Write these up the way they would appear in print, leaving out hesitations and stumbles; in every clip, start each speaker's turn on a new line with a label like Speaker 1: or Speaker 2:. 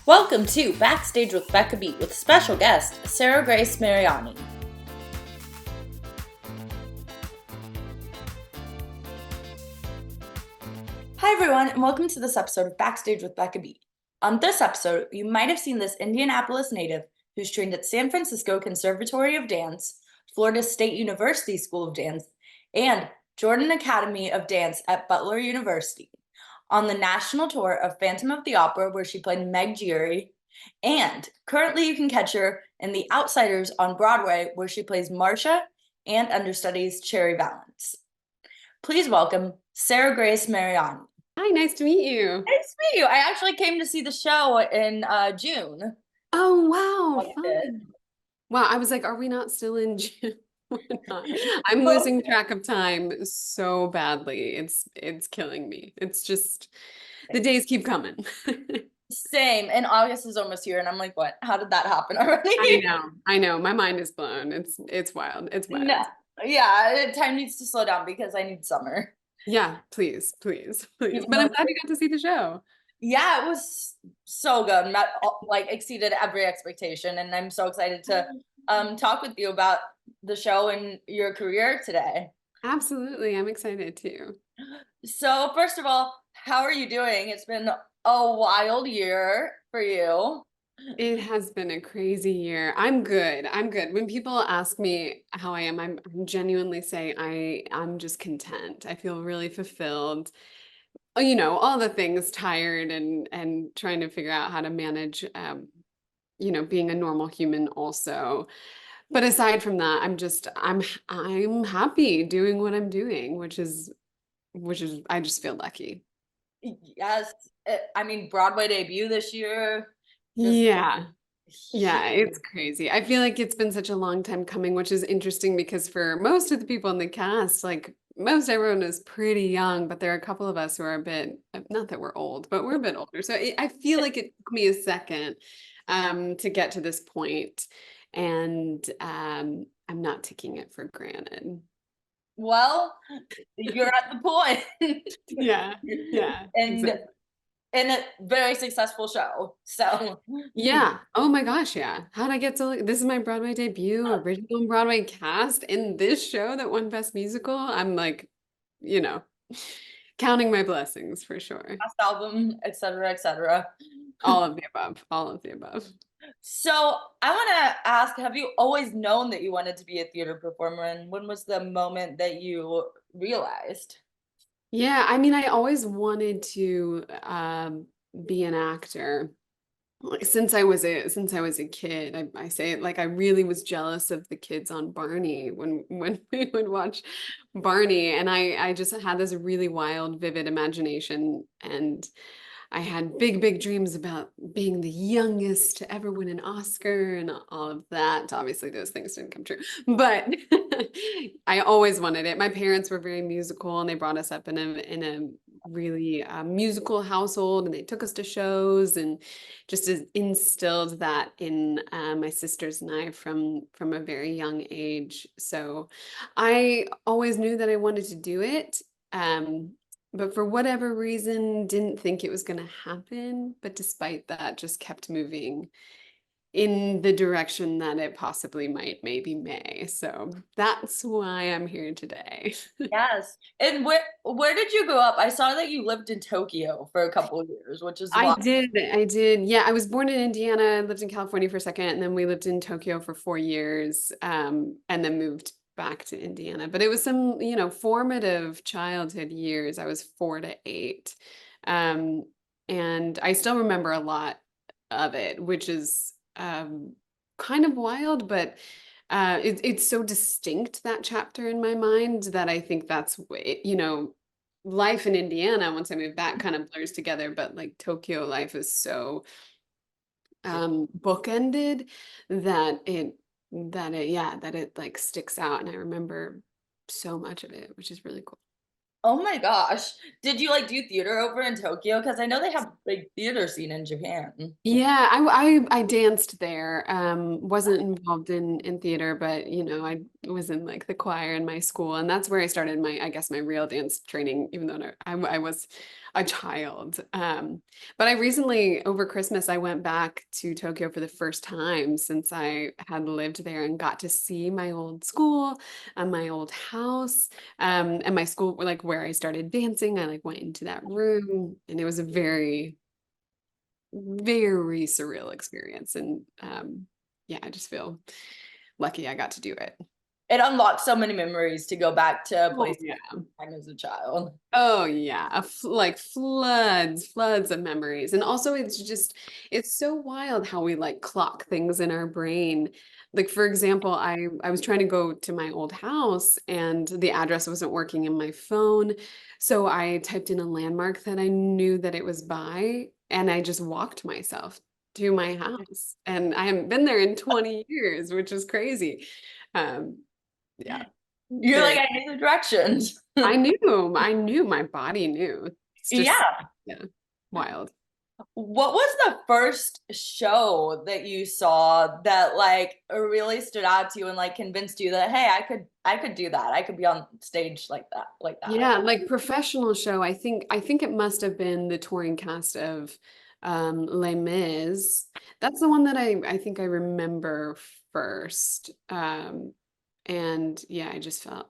Speaker 1: Welcome to Backstage with Becca with special guest, SarahGrace Mariani. Hi everyone, and welcome to this episode of Backstage with Becca. On this episode, you might have seen this Indianapolis native who's trained at San Francisco Conservatory of Dance, Florida State University School of Dance, and Jordan Academy of Dance at Butler University, on the national tour of Phantom of the Opera, where she played Meg Giry, and currently you can catch her in The Outsiders on Broadway, where she plays Marcia and understudies Cherry Valance. Please welcome SarahGrace Mariani.
Speaker 2: Hi, nice to meet you.
Speaker 1: Nice to meet you. I actually came to see the show in June.
Speaker 2: Oh, wow. Fun. Wow, I was like, are we not still in June? I'm losing track of time so badly. It's killing me. It's just the days keep coming.
Speaker 1: Same. And August is almost here, and I'm like, what? How did that happen already?
Speaker 2: I know. My mind is blown. It's wild. It's wild.
Speaker 1: No. Yeah, time needs to slow down because I need summer.
Speaker 2: Yeah, please. But I'm glad you got to see the show.
Speaker 1: Yeah, it was so good. Exceeded every expectation, and I'm so excited to talk with you about the show and your career today.
Speaker 2: Absolutely. I'm excited too.
Speaker 1: So first of all, how are you doing? It's been a wild year for you.
Speaker 2: It has been a crazy year. I'm good. When people ask me how I am, I'm genuinely saying I'm just content. I feel really fulfilled. You know, all the things, tired and trying to figure out how to manage being a normal human also. But aside from that, I'm happy doing what I'm doing, which is I just feel lucky.
Speaker 1: Yes. I mean, Broadway debut this year.
Speaker 2: Yeah, it's crazy. I feel like it's been such a long time coming, which is interesting because for most of the people in the cast, like most everyone is pretty young, but there are a couple of us who are a bit, not that we're old, but we're a bit older. So I feel like it took me a second to get to this point, and I'm not taking it for granted.
Speaker 1: Well, you're at the point.
Speaker 2: Yeah.
Speaker 1: And
Speaker 2: Exactly.
Speaker 1: in a very successful show. So
Speaker 2: Yeah. Oh my gosh, yeah. How'd I get so this is my Broadway debut, original Broadway cast in this show that won Best Musical. I'm like, counting my blessings for sure.
Speaker 1: last album, etc., etc.
Speaker 2: All of the above. All of the above.
Speaker 1: So I want to ask, have you always known that you wanted to be a theater performer? And when was the moment that you realized?
Speaker 2: Yeah, I mean, I always wanted to be an actor. Like, since I was a kid, I say it like I really was jealous of the kids on Barney when we would watch Barney, and I just had this really wild, vivid imagination, and I had big dreams about being the youngest to ever win an Oscar and all of that. Obviously, those things didn't come true, but I always wanted it. My parents were very musical, and they brought us up in a really musical household, and they took us to shows and just instilled that in my sisters and I from a very young age. So I always knew that I wanted to do it. But for whatever reason, didn't think it was going to happen. But despite that, just kept moving in the direction that it possibly might, maybe may. So that's why I'm here today.
Speaker 1: Yes. And where did you grow up? I saw that you lived in Tokyo for a couple of years, which is
Speaker 2: I
Speaker 1: wild.
Speaker 2: did. Yeah, I was born in Indiana, lived in California for a second, and then we lived in Tokyo for 4 years, and then moved back to Indiana. But it was some, formative childhood years. I was 4 to 8. And I still remember a lot of it, which is kind of wild, but it's so distinct, that chapter in my mind, that I think that's, life in Indiana, once I moved back, kind of blurs together, but like Tokyo life is so bookended that it like sticks out, and I remember so much of it, which is really cool.
Speaker 1: Oh my gosh. Did you do theater over in Tokyo? Because I know they have a big theater scene in Japan.
Speaker 2: Yeah, I danced there. Wasn't involved in theater, but was in like the choir in my school, and that's where I started my, I guess, my real dance training, even though I was a child. But I recently, over Christmas, I went back to Tokyo for the first time since I had lived there, and got to see my old school and my old house, and my school, like where I started dancing. I like went into that room, and it was a very, very surreal experience. And yeah, I just feel lucky I got to do it.
Speaker 1: It unlocks so many memories to go back to a
Speaker 2: Oh
Speaker 1: place
Speaker 2: yeah.
Speaker 1: time as a child.
Speaker 2: Oh yeah, like floods of memories. And also it's just, it's so wild how we like clock things in our brain. Like for example, I was trying to go to my old house and the address wasn't working in my phone. So I typed in a landmark that I knew that it was by, and I just walked myself to my house. And I haven't been there in 20 years, which is crazy. Um, yeah,
Speaker 1: You're like,
Speaker 2: very.
Speaker 1: I knew the directions.
Speaker 2: I knew my body knew. It's just,
Speaker 1: Yeah.
Speaker 2: yeah, wild.
Speaker 1: What was the first show that you saw that like really stood out to you and like convinced you that hey, I could do that. I could be on stage like that, like that.
Speaker 2: Yeah, like professional show. I think it must have been the touring cast of Les Mis. That's the one that I think I remember first. And yeah,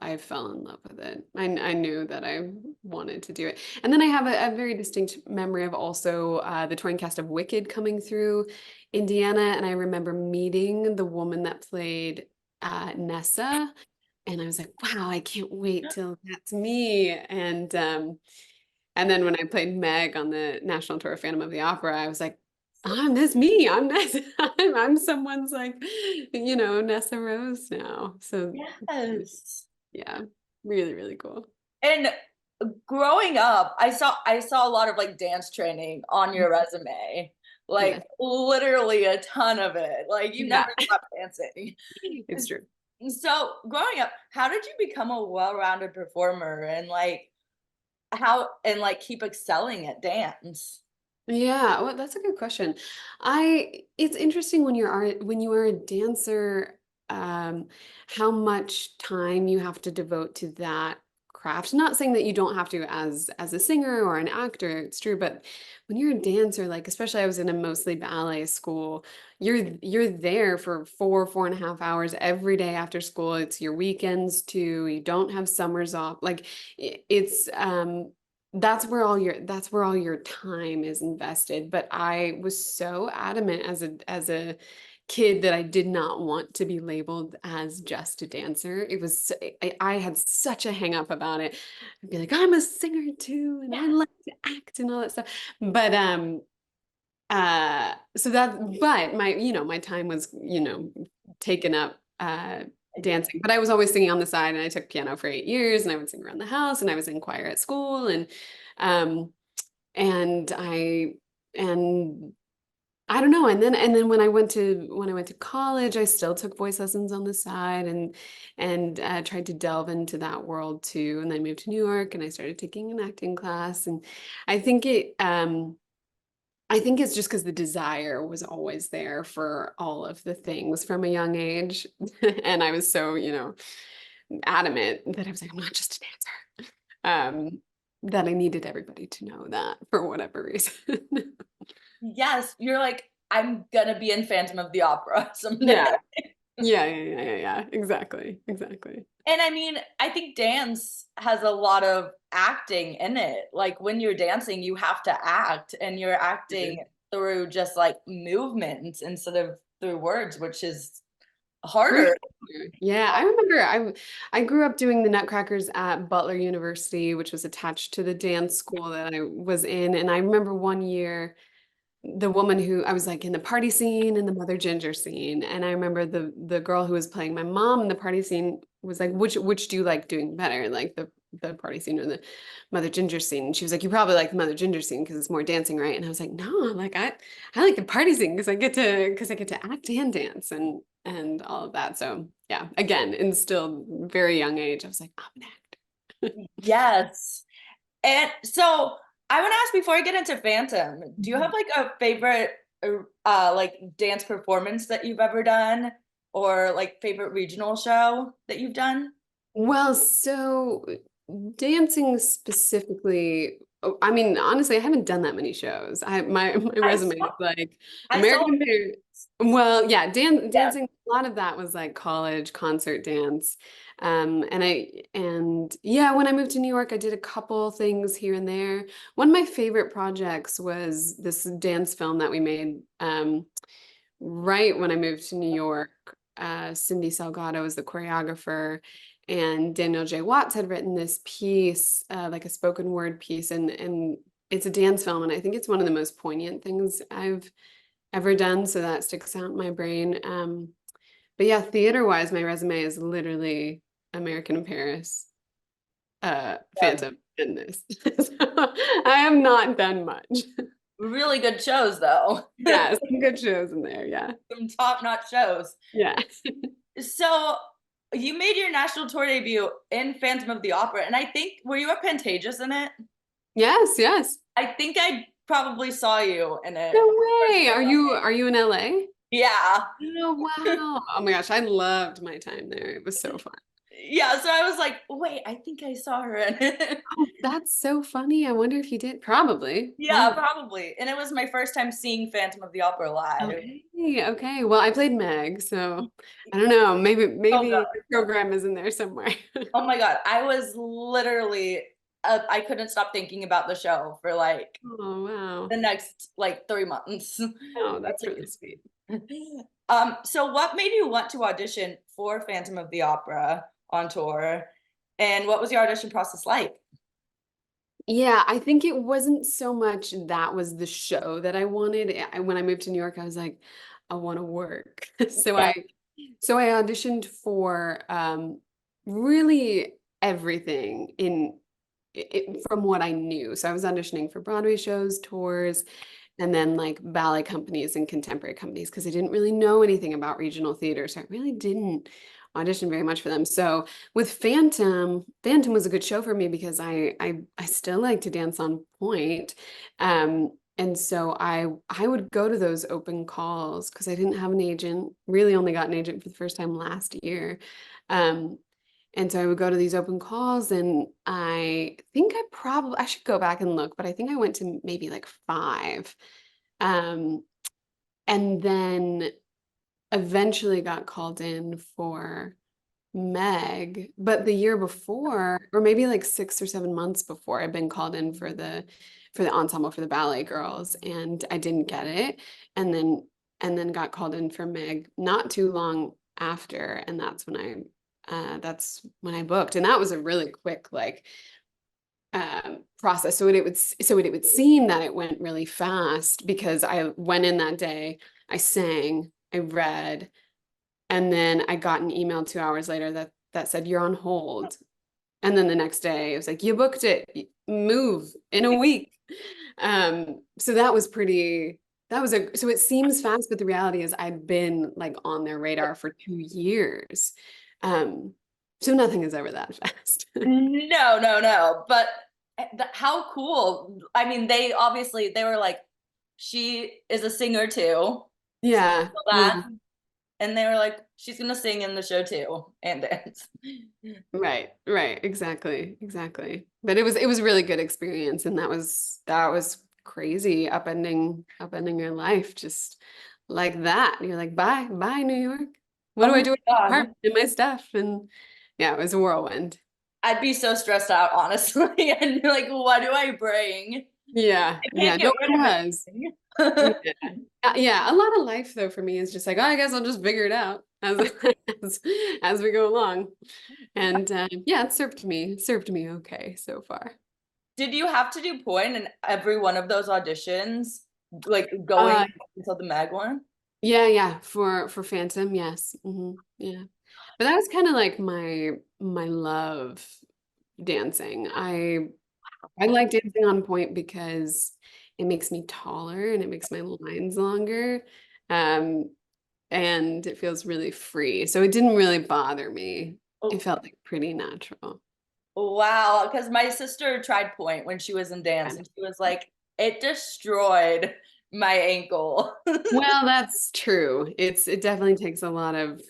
Speaker 2: I fell in love with it. I knew that I wanted to do it. And then I have a very distinct memory of also the touring cast of Wicked coming through Indiana. And I remember meeting the woman that played Nessa. And I was like, wow, I can't wait till that's me. And then when I played Meg on the national tour of Phantom of the Opera, I was like, that's me. I'm Nessa. I'm someone's like, Nessa Rose now. So
Speaker 1: Yes.
Speaker 2: yeah, really, really cool.
Speaker 1: And growing up, I saw a lot of like dance training on your resume.
Speaker 2: Yeah.
Speaker 1: Like literally a ton of it. Like you
Speaker 2: Yeah,
Speaker 1: never stop dancing.
Speaker 2: it's true.
Speaker 1: So growing up, how did you become a well-rounded performer and like how and like keep excelling at dance?
Speaker 2: Yeah, well, that's a good question. It's interesting when when you are a dancer, um, how much time you have to devote to that craft. Not saying that you don't have to as a singer or an actor, it's true, but when you're a dancer, like especially I was in a mostly ballet school, you're there for 4.5 hours every day after school. It's your weekends too. You don't have summers off. Like it's that's where all your time is invested. But I was so adamant as a kid that I did not want to be labeled as just a dancer. It was I had such a hang up about it. I'd be like, I'm a singer too, and I
Speaker 1: Yeah.
Speaker 2: like to act and all that stuff. But so that, but my, my time was, taken up
Speaker 1: Yeah.
Speaker 2: dancing. But I was always singing on the side, and I took piano for 8 years, and I would sing around the house, and I was in choir at school, um and and I don't know. And then when I went to college, I still took voice lessons on the side, and tried to delve into that world too. And then I moved to New York, and I started taking an acting class. And I think it I think it's just because the desire was always there for all of the things from a young age. And I was so, adamant that I was like, I'm not just a dancer. That I needed everybody to know that for whatever reason.
Speaker 1: Yes, you're like, I'm gonna be in Phantom of the Opera someday.
Speaker 2: Yeah. Yeah. Exactly. Exactly.
Speaker 1: And I mean, I think dance has a lot of acting in it. Like when you're dancing, you have to act and you're acting through just like movements instead of through words, which is
Speaker 2: For
Speaker 1: harder.
Speaker 2: sure. Yeah, I remember I grew up doing the Nutcrackers at Butler University, which was attached to the dance school that I was in. And I remember one year the woman who I was like in the party scene and the Mother Ginger scene. And I remember the girl who was playing my mom in the party scene was like, which do you like doing better? Like the party scene or the Mother Ginger scene? And she was like, you probably like the Mother Ginger scene because it's more dancing, right? And I was like, no, like I like the party scene because I get to act and dance and all of that. So yeah, again, in still very young age, I was like, I'm an actor.
Speaker 1: Yes. And so I want to ask before I get into Phantom, do you have like a favorite like dance performance that you've ever done? or like favorite regional show that you've done?
Speaker 2: Well, so dancing specifically, oh, I mean, honestly, I haven't done that many shows. My
Speaker 1: I
Speaker 2: resume
Speaker 1: saw
Speaker 2: is like
Speaker 1: I saw
Speaker 2: American Parent. Well, yeah,
Speaker 1: yeah.
Speaker 2: dancing. A lot of that was like college concert dance. And yeah, when I moved to New York, I did a couple things here and there. One of my favorite projects was this dance film that we made right when I moved to New York. Cindy Salgado was the choreographer, and Daniel J. Watts had written this piece, like a spoken word piece, and it's a dance film, and I think it's one of the most poignant things I've ever done, so that sticks out in my brain. But yeah, theater-wise, my resume is literally American in Paris, Phantom, and this. So I have not done much.
Speaker 1: Really good shows though.
Speaker 2: Yeah, some good shows in there. Yeah,
Speaker 1: Some top-notch shows.
Speaker 2: yeah.
Speaker 1: So you made your national tour debut in Phantom of the Opera, and I think were you at Pantages in it?
Speaker 2: Yes, yes.
Speaker 1: I think I probably saw you in it.
Speaker 2: No way. Are you in LA?
Speaker 1: Yeah.
Speaker 2: Oh wow. Oh my gosh, I loved my time there. It was so fun.
Speaker 1: Yeah, so I was like, wait, I think I saw her in it.
Speaker 2: Oh, that's so funny. I wonder if you did. Probably.
Speaker 1: Yeah,
Speaker 2: Probably.
Speaker 1: probably. And it was my first time seeing Phantom of the Opera live.
Speaker 2: Okay. Okay. Well, I played Meg, so I don't know. Maybe
Speaker 1: So
Speaker 2: maybe
Speaker 1: good.
Speaker 2: the program is in there somewhere.
Speaker 1: Oh my God. I was literally, I couldn't stop thinking about the show for like
Speaker 2: Oh wow.
Speaker 1: the next like 3 months.
Speaker 2: Oh, that's really sweet.
Speaker 1: So what made you want to audition for Phantom of the Opera on tour? And what was your audition process like?
Speaker 2: Yeah, I think it wasn't so much that was the show that I wanted. When I moved to New York, I was like, I want to work. So
Speaker 1: Yeah.
Speaker 2: I auditioned for really everything from what I knew. So I was auditioning for Broadway shows, tours, and then like ballet companies and contemporary companies because I didn't really know anything about regional theater. So I really didn't audition very much for them. So with Phantom was a good show for me because I still like to dance on point. And so I would go to those open calls because I didn't have an agent, really only got an agent for the first time last year. Um, and so I would go to these open calls, and I think I should go back and look, but I think I went to maybe like five. Um, and then eventually got called in for Meg, but the year before, or maybe like 6 or 7 months before, I'd been called in for the ensemble for the ballet girls, and I didn't get it, and then got called in for Meg not too long after, and that's when I booked, and that was a really quick like process. So it would seem that it went really fast because I went in that day, I sang, I read, and then I got an email 2 hours later that said you're on hold. And then the next day it was like, you booked it, move in a week. So that was pretty, so it seems fast, but the reality is I'd been like on their radar for 2 years. Um, so nothing is ever that fast.
Speaker 1: No, no, no. But how cool. I mean, they were like, she is a singer too.
Speaker 2: Yeah, yeah.
Speaker 1: That. And they were like, she's gonna sing in the show too and dance.
Speaker 2: Right, right, exactly, exactly. But it was a really good experience, and that was crazy, upending your life just like that. You're like, bye, bye, New York. What
Speaker 1: Oh
Speaker 2: do I
Speaker 1: my
Speaker 2: do with my
Speaker 1: God.
Speaker 2: apartment and my stuff? And yeah, it was a whirlwind.
Speaker 1: I'd be so stressed out, honestly. And be like, what do I bring?
Speaker 2: Yeah,
Speaker 1: I
Speaker 2: yeah,
Speaker 1: can't
Speaker 2: no
Speaker 1: get rid
Speaker 2: one
Speaker 1: of
Speaker 2: was.
Speaker 1: anything.
Speaker 2: Yeah. Yeah, a lot of life though for me is just like, oh, I guess I'll just figure it out as as we go along. And yeah, it served me okay so far.
Speaker 1: Did you have to do point in every one of those auditions, like going
Speaker 2: Uh,
Speaker 1: until the Mag one?
Speaker 2: yeah, yeah, for Phantom, yes. Yeah. But that was kind of like my love dancing. I like dancing on point because it makes me taller and it makes my lines longer. Um, and it feels really free. So it didn't really bother me. It
Speaker 1: Oh,
Speaker 2: felt like pretty natural.
Speaker 1: wow, because my sister tried point when she was in dance, and she was like, it destroyed my ankle.
Speaker 2: Well, that's true. It definitely takes a lot of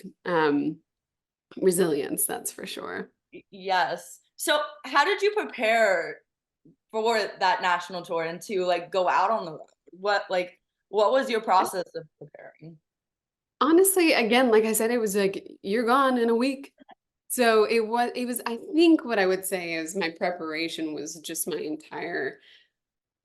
Speaker 2: resilience, that's for sure.
Speaker 1: Yes. So how did you prepare for that national tour and to like go out on the road? What was your process of preparing?
Speaker 2: Honestly, again, like I said, it was like you're gone in a week. So it was I think what I would say is my preparation was just my entire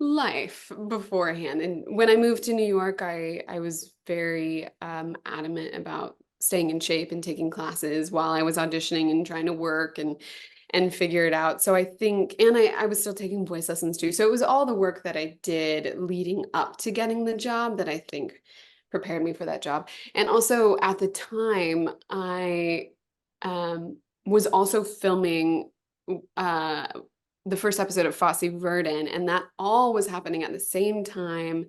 Speaker 2: life beforehand. And when I moved to New York, I was very adamant about staying in shape and taking classes while I was auditioning and trying to work and figure it out. So I think, and I was still taking voice lessons too. So it was all the work that I did leading up to getting the job that I think prepared me for that job. And also at the time, I was also filming uh, the first episode of Fosse Verdon, and that all was happening at the same time.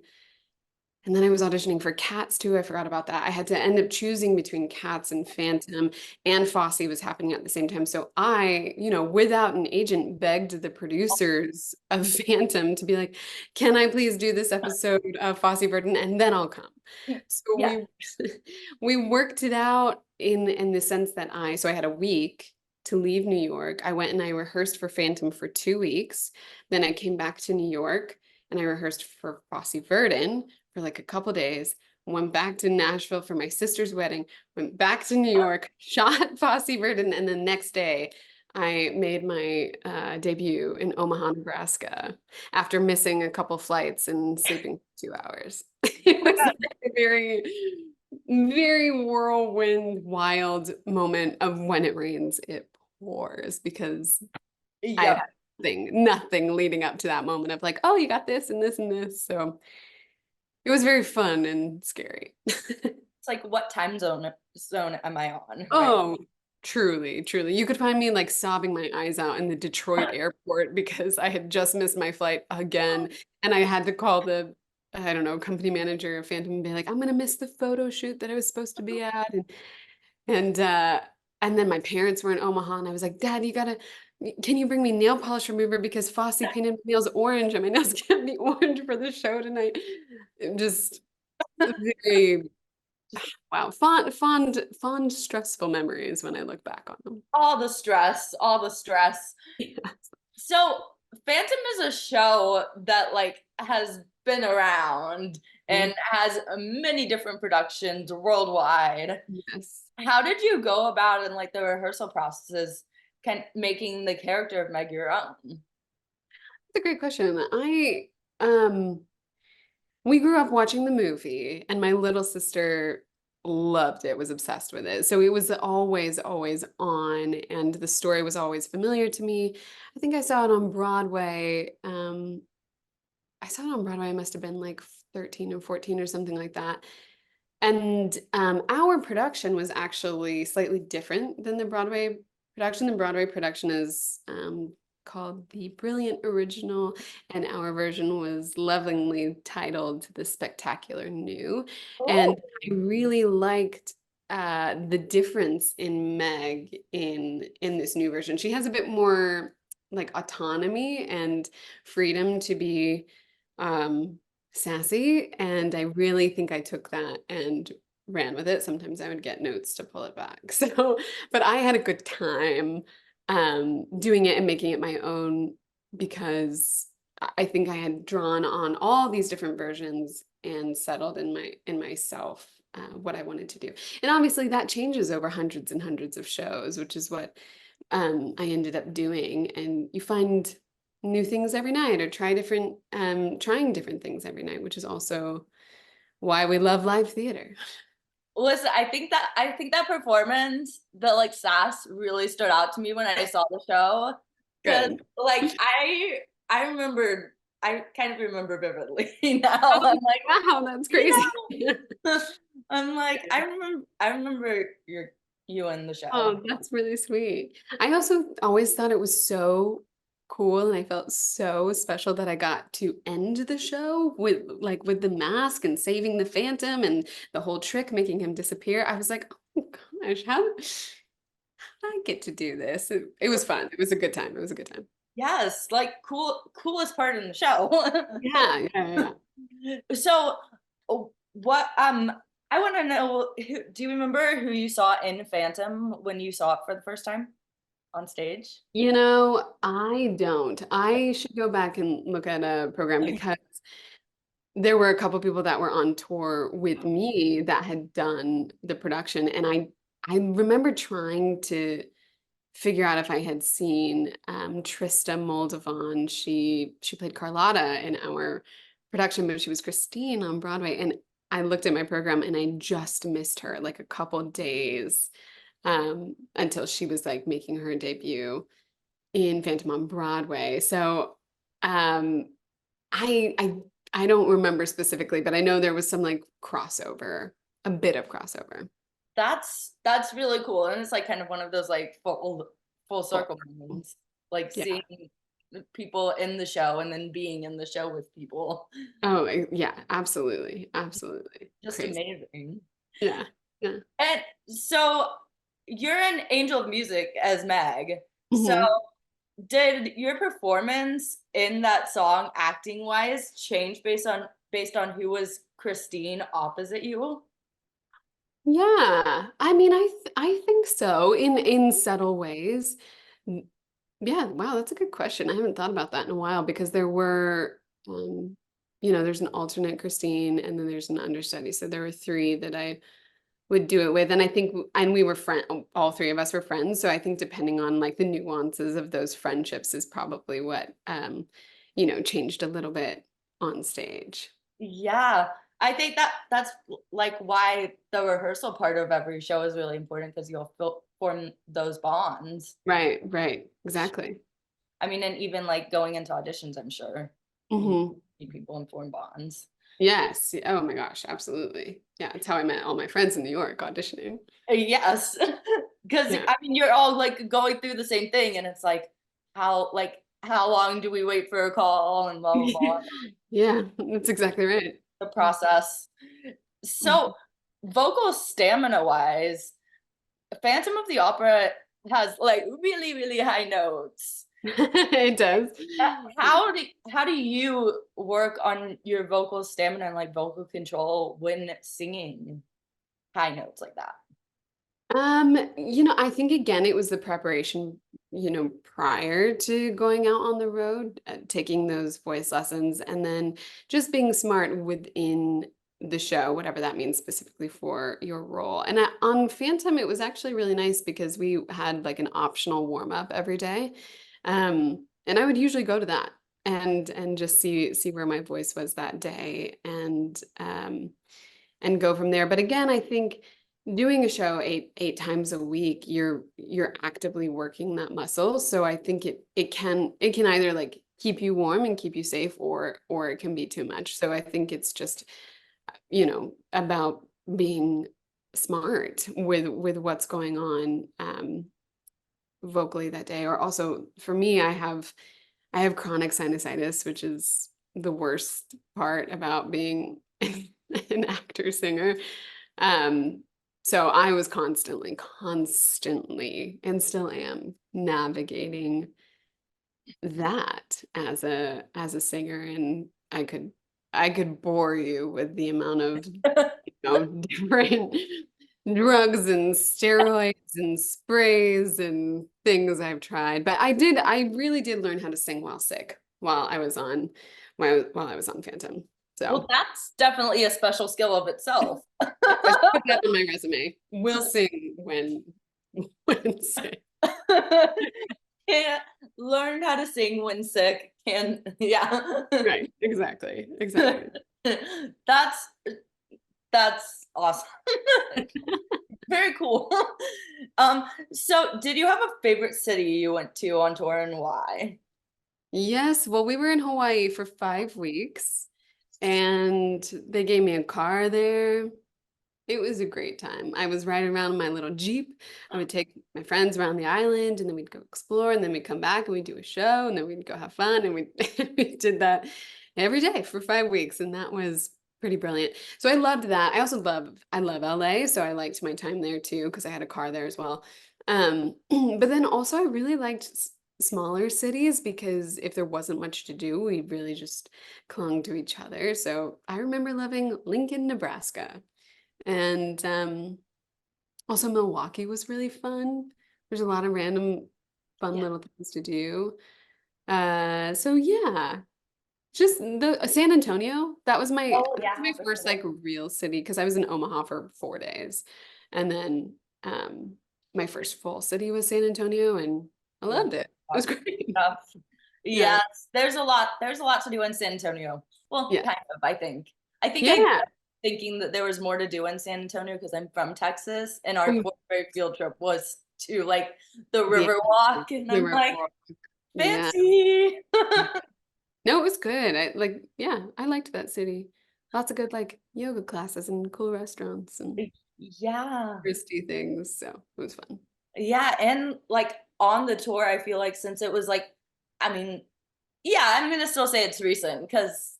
Speaker 2: And then I was auditioning for Cats too. I forgot about that. I had to end up choosing between Cats and Phantom, and Fosse was happening at the same time. So I, without an agent, begged the producers of Phantom to be like, "Can I please do this episode of Fosse Verdon, and then I'll come." So
Speaker 1: Yeah.
Speaker 2: we worked it out in the sense that so I had a week to leave New York. I went and I rehearsed for Phantom for 2 weeks. Then I came back to New York and I rehearsed for Fosse Verdon for like a couple days, went back to Nashville for my sister's wedding, went back to New York, shot Fosse Verdon, and the next day I made my debut in Omaha, Nebraska after missing a couple flights and sleeping for 2 hours. It was like a very, very whirlwind, wild moment of when it rains, it pours, because I
Speaker 1: Yep.
Speaker 2: had nothing leading up to that moment of like, oh, you got this and this and this. So it was very fun and scary.
Speaker 1: It's like what time zone am I on right
Speaker 2: Oh, truly, truly. You could find me like sobbing my eyes out in the Detroit airport because I had just missed my flight again. And I had to call the, I don't know, company manager of Phantom and be like, I'm gonna miss the photo shoot that I was supposed to be at. And and then my parents were in Omaha and I was like, Dad, can you bring me nail polish remover because Fosse painted my nails orange and my nails can't be orange for the show tonight. Just very, wow, fond, stressful memories when I look back on them.
Speaker 1: all the stress, all the stress.
Speaker 2: Yeah.
Speaker 1: So Phantom is a show that like has been around and has many different productions worldwide.
Speaker 2: Yes.
Speaker 1: How did you go about in like the rehearsal processes, making the character of Meg your own?
Speaker 2: That's a great question. Um we grew up watching the movie and my little sister loved it, was obsessed with it. So it was always, always on, and the story was always familiar to me. I think I saw it on Broadway. I must have been like 13 or 14 or something like that. And our production was actually slightly different than the Broadway production. The Broadway production is called The Brilliant Original, and our version was lovingly titled The Spectacular New. And
Speaker 1: Oh,
Speaker 2: I really liked the difference in Meg in this new version. She has a bit more like autonomy and freedom to be um, sassy, and I really think I took that and ran with it. Sometimes I would get notes to pull it back. So, but I had a good time doing it and making it my own, because I think I had drawn on all these different versions and settled in myself what I wanted to do. And obviously that changes over hundreds and hundreds of shows, which is what I ended up doing. And you find new things every night, or trying different things every night, which is also why we love live theater.
Speaker 1: listen, I think that performance, the like sass really stood out to me when I saw the show. Cause
Speaker 2: Good.
Speaker 1: like I remembered I kind of remember vividly now.
Speaker 2: Oh, wow, that's crazy.
Speaker 1: I'm like, I remember you in the show.
Speaker 2: Oh, that's really sweet. I also always thought it was so cool, and I felt so special that I got to end the show with the mask and saving the Phantom and the whole trick making him disappear. I was like, oh gosh, how did I get to do this? It was fun. It was a good time. It was a good time.
Speaker 1: Yes, like coolest part in the show.
Speaker 2: Yeah, yeah, yeah.
Speaker 1: So, what I want to know, do you remember who you saw in Phantom when you saw it for the first time on stage?
Speaker 2: You know, I don't. I should go back and look at a program because there were a couple people that were on tour with me that had done the production, and I remember trying to figure out if I had seen Trista Moldavon. She played Carlotta in our production, but she was Christine on Broadway. And I looked at my program and I just missed her like a couple days until she was like making her debut in Phantom on Broadway. So um, I I I don't remember specifically, but I know there was some like crossover, a bit of crossover.
Speaker 1: That's really cool, and it's like kind of one of those like full
Speaker 2: Full
Speaker 1: circle
Speaker 2: circle.
Speaker 1: moments, like
Speaker 2: Yeah.
Speaker 1: seeing people in the show and then being in the show with people.
Speaker 2: Oh, yeah, absolutely. Absolutely.
Speaker 1: Just
Speaker 2: Crazy.
Speaker 1: amazing.
Speaker 2: Yeah. Yeah.
Speaker 1: And so you're an Angel of Music as Meg. So
Speaker 2: Mhm.
Speaker 1: did your performance in that song acting wise change based on who was Christine opposite you?
Speaker 2: Yeah. I mean, I think so in subtle ways. N- Yeah, wow, that's a good question. I haven't thought about that in a while because there were there's an alternate Christine and then there's an understudy. So there were three that I would do it with. And I think and we were friend all three of us were friends. So I think depending on like the nuances of those friendships is probably what changed a little bit on stage.
Speaker 1: Yeah. I think that's like why the rehearsal part of every show is really important because you'll form those bonds.
Speaker 2: Right, right. Exactly.
Speaker 1: I mean, and even like going into auditions, I'm sure you
Speaker 2: Hmm.
Speaker 1: meet people and form bonds.
Speaker 2: Yes. Oh my gosh, absolutely. Yeah, it's how I met all my friends in New York auditioning.
Speaker 1: Yes. Because
Speaker 2: Yeah.
Speaker 1: I mean, you're all like going through the same thing, and it's how long do we wait for a call and blah blah blah,
Speaker 2: Yeah, that's exactly right.
Speaker 1: the process. So, vocal stamina wise, Phantom of the Opera has like really really high notes.
Speaker 2: It does.
Speaker 1: How do you work on your vocal stamina and like vocal control when singing high notes like that?
Speaker 2: I think again it was the preparation, prior to going out on the road, taking those voice lessons and then just being smart within the show, whatever that means specifically for your role. And on Phantom, it was actually really nice because we had like an optional warm up every day. And I would usually go to that and just see where my voice was that day and go from there. But again, I think doing a show eight times a week, you're actively working that muscle. So I think it can either like keep you warm and keep you safe or it can be too much. So I think it's just, about being smart with what's going on vocally that day. Or also for me, I have chronic sinusitis, which is the worst part about being an actor singer. Um, so I was constantly, and still am navigating that as a singer, and I could bore you with the amount of different drugs and steroids and sprays and things I've tried. But I really did learn how to sing while sick while I was on Phantom.
Speaker 1: Well,
Speaker 2: So
Speaker 1: that's definitely a special skill of itself.
Speaker 2: yes, I should put that on my resume. Will sing when when sick.
Speaker 1: Can't learn how to sing when sick. Can yeah.
Speaker 2: Right, exactly, exactly.
Speaker 1: That's that's awesome. Very cool. So did you have a favorite city you went to on tour and why?
Speaker 2: Yes, well, we were in Hawaii for 5 weeks, and they gave me a car there. It was a great time. I was riding around in my little Jeep. I would take my friends around the island, and then we'd go explore, and then we'd come back and we'd do a show, and then we'd go have fun, and we we did that every day for 5 weeks, and that was pretty brilliant. So I loved that. I love LA, so I liked my time there too because I had a car there as well. But then also I really liked smaller cities because if there wasn't much to do, we really just clung to each other. So I remember loving Lincoln, Nebraska. And also Milwaukee was really fun. There's a lot of random fun
Speaker 1: Yeah.
Speaker 2: little things to do. So yeah, just the San Antonio,
Speaker 1: Oh
Speaker 2: that's
Speaker 1: yeah,
Speaker 2: my
Speaker 1: for
Speaker 2: first
Speaker 1: sure.
Speaker 2: like real city because I was in Omaha for 4 days. And then my first full city was San Antonio and I
Speaker 1: Oh,
Speaker 2: loved it. It was great.
Speaker 1: stuff.
Speaker 2: Yeah.
Speaker 1: Yes, there's a lot to do in San Antonio. Well,
Speaker 2: Yeah.
Speaker 1: kind of, I think. I grew
Speaker 2: Yeah.
Speaker 1: up thinking that there was more to do in San Antonio because I'm from Texas and our
Speaker 2: Mm,
Speaker 1: fourth grade field trip was to like the
Speaker 2: The,
Speaker 1: Riverwalk and
Speaker 2: the
Speaker 1: I'm like,
Speaker 2: Riverwalk. Yeah.
Speaker 1: fancy.
Speaker 2: No, it was good. Yeah, I liked that city. Lots of good like yoga classes and cool restaurants and
Speaker 1: Yeah.
Speaker 2: touristy things. So it was fun.
Speaker 1: Yeah, and like on the tour, I feel like since it was like, I mean, yeah, I'm gonna still say it's recent because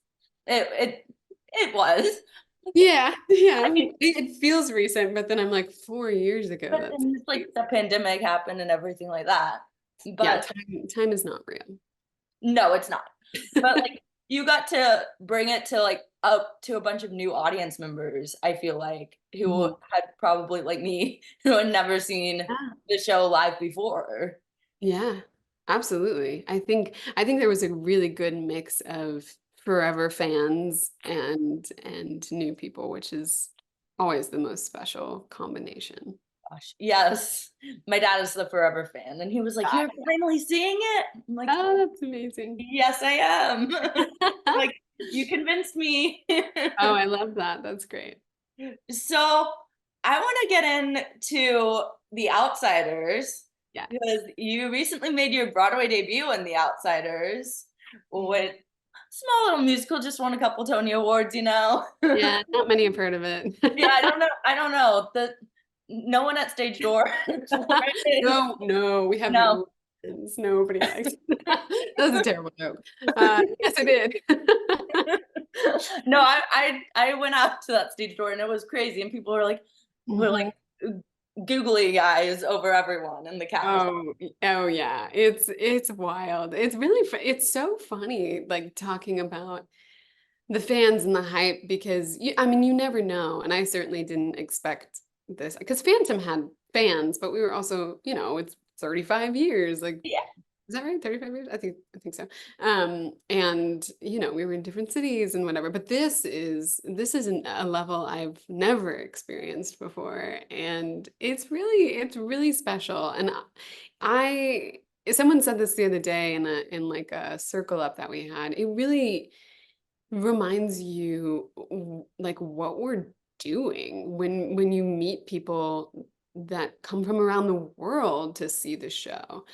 Speaker 1: it was.
Speaker 2: Yeah,
Speaker 1: I
Speaker 2: yeah.
Speaker 1: mean,
Speaker 2: It feels recent, but then I'm like 4 years ago.
Speaker 1: but
Speaker 2: That's
Speaker 1: then it's like the pandemic happened and everything like that.
Speaker 2: yeah,
Speaker 1: But
Speaker 2: time is not real.
Speaker 1: no, it's not. But like you got to bring it to like up to a bunch of new audience members, I feel like, who
Speaker 2: Mhm.
Speaker 1: had probably like me, who had never seen
Speaker 2: Yeah.
Speaker 1: the show live before.
Speaker 2: Yeah, absolutely. I think there was a really good mix of forever fans and new people, which is always the most special combination.
Speaker 1: Gosh, yes. My dad is the forever fan, and he was like, "You're finally seeing it?" I'm like,
Speaker 2: Oh, that's amazing.
Speaker 1: "Yes, I am." Like, you convinced me.
Speaker 2: Oh, I love that. That's great.
Speaker 1: So, I wanna get into The Outsiders,
Speaker 2: Yeah.
Speaker 1: because you recently made your Broadway debut in The Outsiders, with small little musical, just won a couple Tony Awards, you know?
Speaker 2: Yeah, not many have heard of it.
Speaker 1: Yeah, I don't know, no one at stage door for it.
Speaker 2: No, no, we have
Speaker 1: No.
Speaker 2: no friends. Nobody likes it. That was a terrible joke. Yes, I did.
Speaker 1: No, I went out to that stage door and it was crazy, and people were like
Speaker 2: Mhm.
Speaker 1: googly eyes over everyone in the cast.
Speaker 2: Oh yeah, it's wild. It's really it's so funny like talking about the fans and the hype because I mean you never know, and I certainly didn't expect this because Phantom had fans, but we were also it's 35 years like.
Speaker 1: Yeah.
Speaker 2: Is that right? 35 years? I think so. And we were in different cities and whatever, but this is a level I've never experienced before. And it's really special. And I someone said this the other day in like a circle up that we had. It really reminds you like what we're doing when you meet people that come from around the world to see the show.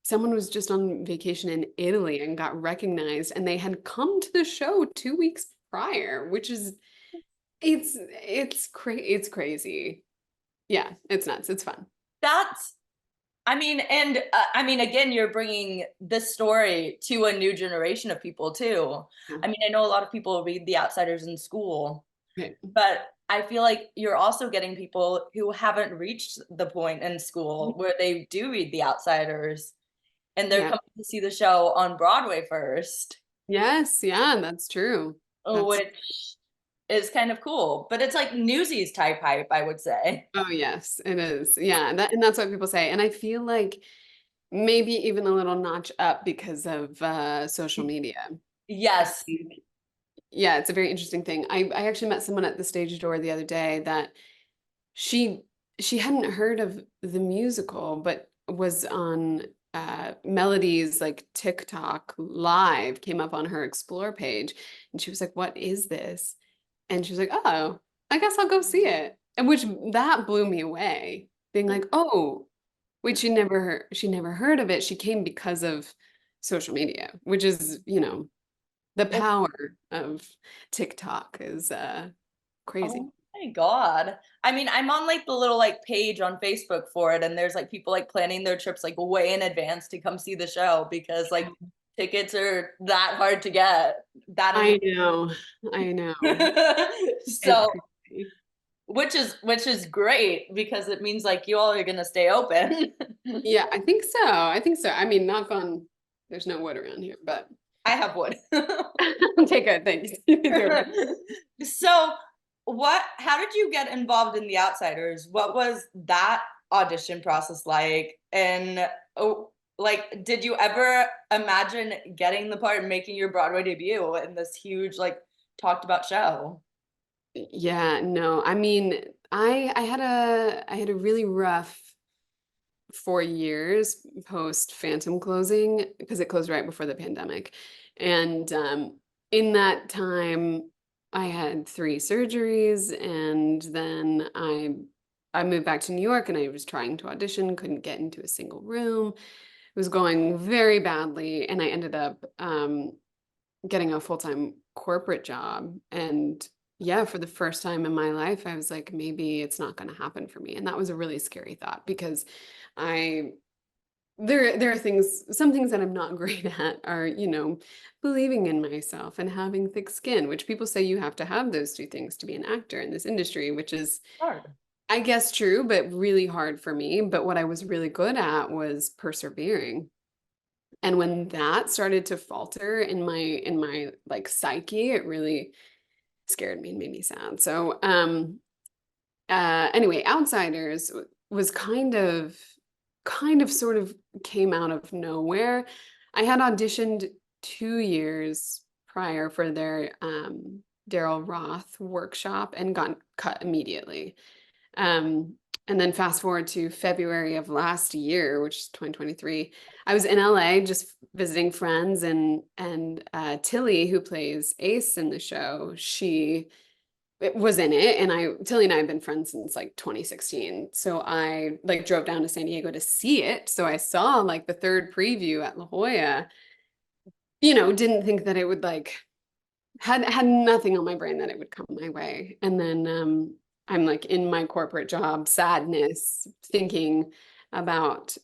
Speaker 2: Someone was just on vacation in Italy and got recognized, and they had come to the show 2 weeks prior, which is it's crazy. Yeah, it's nuts. It's fun.
Speaker 1: That's I mean, and I mean, again, you're bringing this story to a new generation of people too.
Speaker 2: Yeah.
Speaker 1: I mean, I know a lot of people read The Outsiders in school,
Speaker 2: Right.
Speaker 1: but I feel like you're also getting people who haven't reached the point in school where they do read The Outsiders and they're
Speaker 2: Yeah.
Speaker 1: coming to see the show on Broadway first,
Speaker 2: Yes. Yeah. That's true. That's
Speaker 1: which is kind of cool. But it's like Newsies type hype, I would say.
Speaker 2: Oh yes, it is. Yeah, that's what people say. And I feel like maybe even a little notch up because of social media. I
Speaker 1: Yes.
Speaker 2: think, yeah, it's a very interesting thing. I actually met someone at the stage door the other day that she she hadn't heard of the musical, but was on Melody's like TikTok live, came up on her explore page, and she was like, "What is this?" And she was like, "Oh, I guess I'll go see it." And which that blew me away, being like, "Oh, wait, she never heard of it. She came because of social media, which is, the power of TikTok is crazy."
Speaker 1: Oh my God. I mean, I'm on like the little like page on Facebook for it, and there's like people like planning their trips like way in advance to come see the show because like tickets are that hard to get. That
Speaker 2: I know. I know.
Speaker 1: is
Speaker 2: It's
Speaker 1: so
Speaker 2: crazy.
Speaker 1: which is great because it means like you all are gonna stay open.
Speaker 2: Yeah, I think so. I think so. I mean, knock on, there's no wood around here, but
Speaker 1: I have wood.
Speaker 2: take it. Thanks. Me too.
Speaker 1: So, how did you get involved in The Outsiders? What was that audition process like? And oh, like, did you ever imagine getting the part and making your Broadway debut in this huge, like, talked about show?
Speaker 2: Yeah, no. I mean, I had a really rough 4 years post Phantom closing because it closed right before the pandemic. And in that time, I had 3 surgeries, and then I moved back to New York, and I was trying to audition, couldn't get into a single room. It was going very badly, and I ended up getting a full-time corporate job. And yeah, for the first time in my life, I was like, maybe it's not going to happen for me. And that was a really scary thought because I there are things, some things that I'm not great at are, believing in myself and having thick skin, which people say you have to have those two things to be an actor in this industry, which is,
Speaker 1: Hard.
Speaker 2: I guess, true, but really hard for me. But what I was really good at was persevering. And when that started to falter in my like psyche, it really scared me and made me sad. So anyway, Outsiders was kind of sort of came out of nowhere. I had auditioned 2 years prior for their Daryl Roth workshop and got cut immediately. Um, and then fast forward to February of last year, which is 2023. I was in LA just visiting friends, and Tilly, who plays Ace in the show, she was in it, and Tilly and I have been friends since like 2016. So I like drove down to San Diego to see it. So I saw like the third preview at La Jolla. Didn't think that it would like had nothing on my brain that it would come my way. And then I'm like in my corporate job, sadness, thinking about,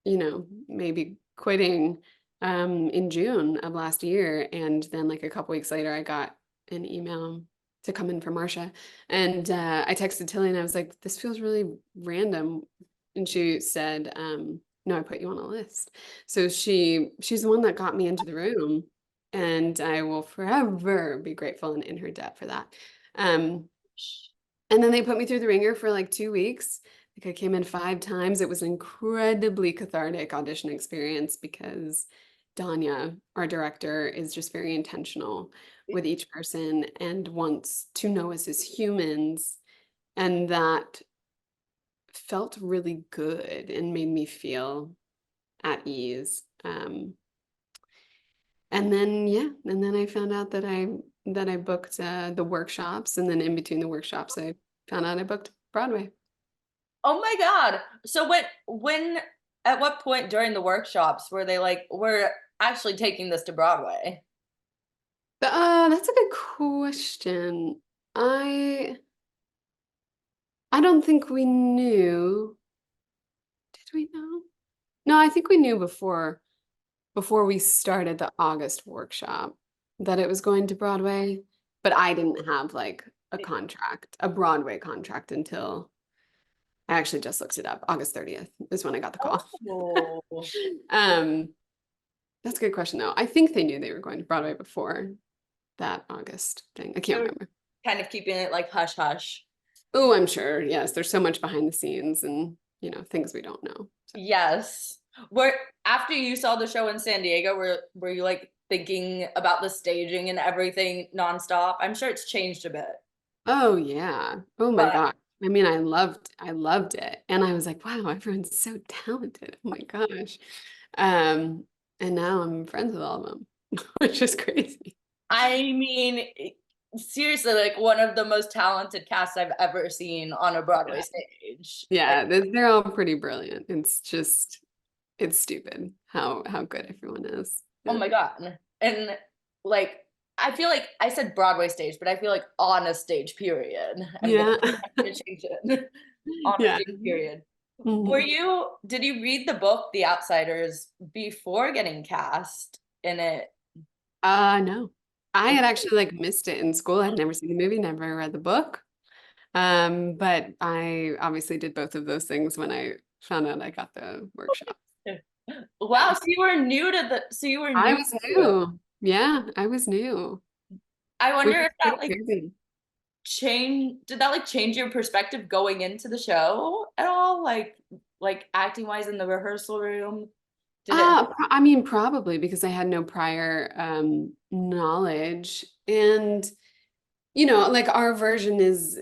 Speaker 2: maybe quitting in June of last year. And then like a couple weeks later, I got an email to come in for Marcia. And I texted Tilly and I was like, this feels really random. And she said, no, I put you on a list. So she's the one that got me into the room. And I will forever be grateful and in her debt for that. Um, and then they put me through the ringer for like 2 weeks. Like I came in 5 times. It was an incredibly cathartic audition experience because Danya, our director, is just very intentional with each person and wants to know us as humans. And that felt really good and made me feel at ease. And then, yeah, and then I found out that I booked the workshops, and then in between the workshops, I found out I booked Broadway.
Speaker 1: Oh my God. So when at what point during the workshops were they like, we're actually taking this to Broadway?
Speaker 2: That's a good question. I I don't think we knew. Did we know? No, I think we knew before we started the August workshop that it was going to Broadway, but I didn't have like a Broadway contract until I actually just looked it up. August 30th is when I got the call.
Speaker 1: Oh.
Speaker 2: Um, that's a good question though. I think they knew they were going to Broadway before that August thing. I
Speaker 1: They
Speaker 2: can't
Speaker 1: were
Speaker 2: remember.
Speaker 1: kind of keeping it like hush hush.
Speaker 2: Oh, I'm sure. Yes, there's so much behind the scenes and, things we don't know. So.
Speaker 1: Yes. Were After you saw the show in San Diego, were you like thinking about the staging and everything nonstop? I'm sure it's changed a bit,
Speaker 2: Oh yeah. Oh my
Speaker 1: but
Speaker 2: God. I mean, I loved it. And I was like, wow, everyone's so talented. Oh my gosh. Um, and now I'm friends with all of them, which is crazy.
Speaker 1: I mean, seriously, like one of the most talented casts I've ever seen on a Broadway
Speaker 2: Yeah.
Speaker 1: stage. Like,
Speaker 2: Yeah, they're all pretty brilliant. It's stupid how good everyone is.
Speaker 1: oh
Speaker 2: Yeah.
Speaker 1: my God. And like, I feel like I said Broadway stage, but I feel like on a stage, period.
Speaker 2: Yeah.
Speaker 1: I'm gonna change it. On a
Speaker 2: Yeah.
Speaker 1: stage, period.
Speaker 2: Mhm.
Speaker 1: Did you read the book The Outsiders before getting cast in it?
Speaker 2: No. I had actually like missed it in school. I'd never seen the movie, never read the book. But I obviously did both of those things when I found out I got the workshop.
Speaker 1: Wow, so you were new to
Speaker 2: I was
Speaker 1: it.
Speaker 2: new. Yeah, I was new,
Speaker 1: I
Speaker 2: which
Speaker 1: wonder
Speaker 2: is
Speaker 1: if that
Speaker 2: pretty
Speaker 1: like
Speaker 2: crazy.
Speaker 1: did that like change your perspective going into the show at all? Like acting wise in the rehearsal room? Did it?
Speaker 2: I mean, probably because I had no prior knowledge. And, like our version is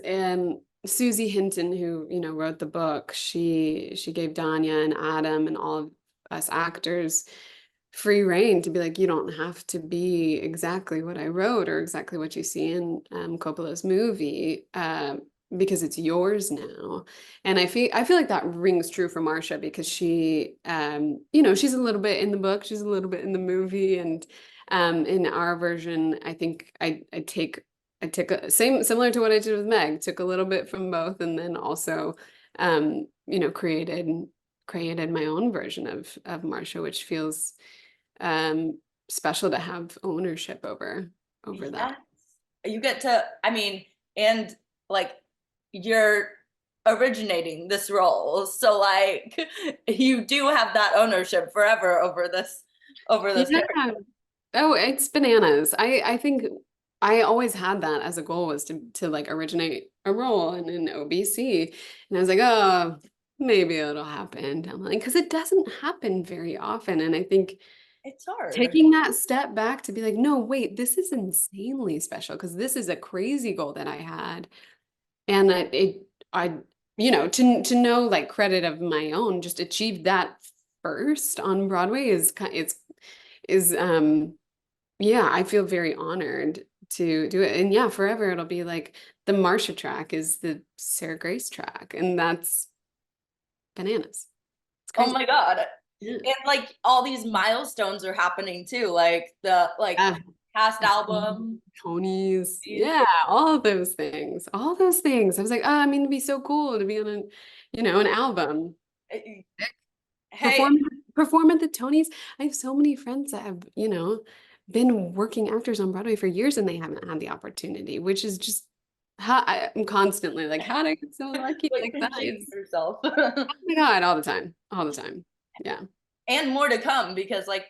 Speaker 2: Susie Hinton, who, wrote the book, she gave Danya and Adam and all of us actors free reign to be like, you don't have to be exactly what I wrote or exactly what you see in Coppola's movie, because it's yours now. And I feel like that rings true for Marcia because she, she's a little bit in the book, she's a little bit in the movie, and in our version, I think I took similar to what I did with Meg, took a little bit from both, and then also, created my own version of Marcia, which feels special to have ownership over that.
Speaker 1: Yes. You get to, I mean, and like you're originating this role. So like you do have that ownership forever over this character.
Speaker 2: Yeah. Oh, it's bananas. I think I always had that as a goal, was to like originate a role in an OBC. And I was like, oh, maybe it'll happen down the line, because it doesn't happen very often. And I think
Speaker 1: It's hard.
Speaker 2: taking that step back to be like, no, wait, this is insanely special because this is a crazy goal that I had. And I, to know, like, credit of my own, just achieved that first on Broadway is yeah, I feel very honored to do it. And yeah, forever it'll be like the Marcia track is the Sarah Grace track, and that's bananas. It's
Speaker 1: Oh
Speaker 2: crazy.
Speaker 1: my God.
Speaker 2: Yeah.
Speaker 1: And like all these milestones are happening too, like the
Speaker 2: Yeah.
Speaker 1: cast album.
Speaker 2: Tonys,
Speaker 1: These-
Speaker 2: yeah, all of those things, all those things. I was like, oh, I mean, it'd be so cool to be on an album.
Speaker 1: Hey,
Speaker 2: Perform perform at the Tonys. I have so many friends that have, been working actors on Broadway for years and they haven't had the opportunity, which is just I'm constantly like, how did I get so lucky?
Speaker 1: like
Speaker 2: Like that
Speaker 1: pinching
Speaker 2: is,
Speaker 1: yourself.
Speaker 2: oh my God, all the time. All the time. Yeah.
Speaker 1: And more to come because like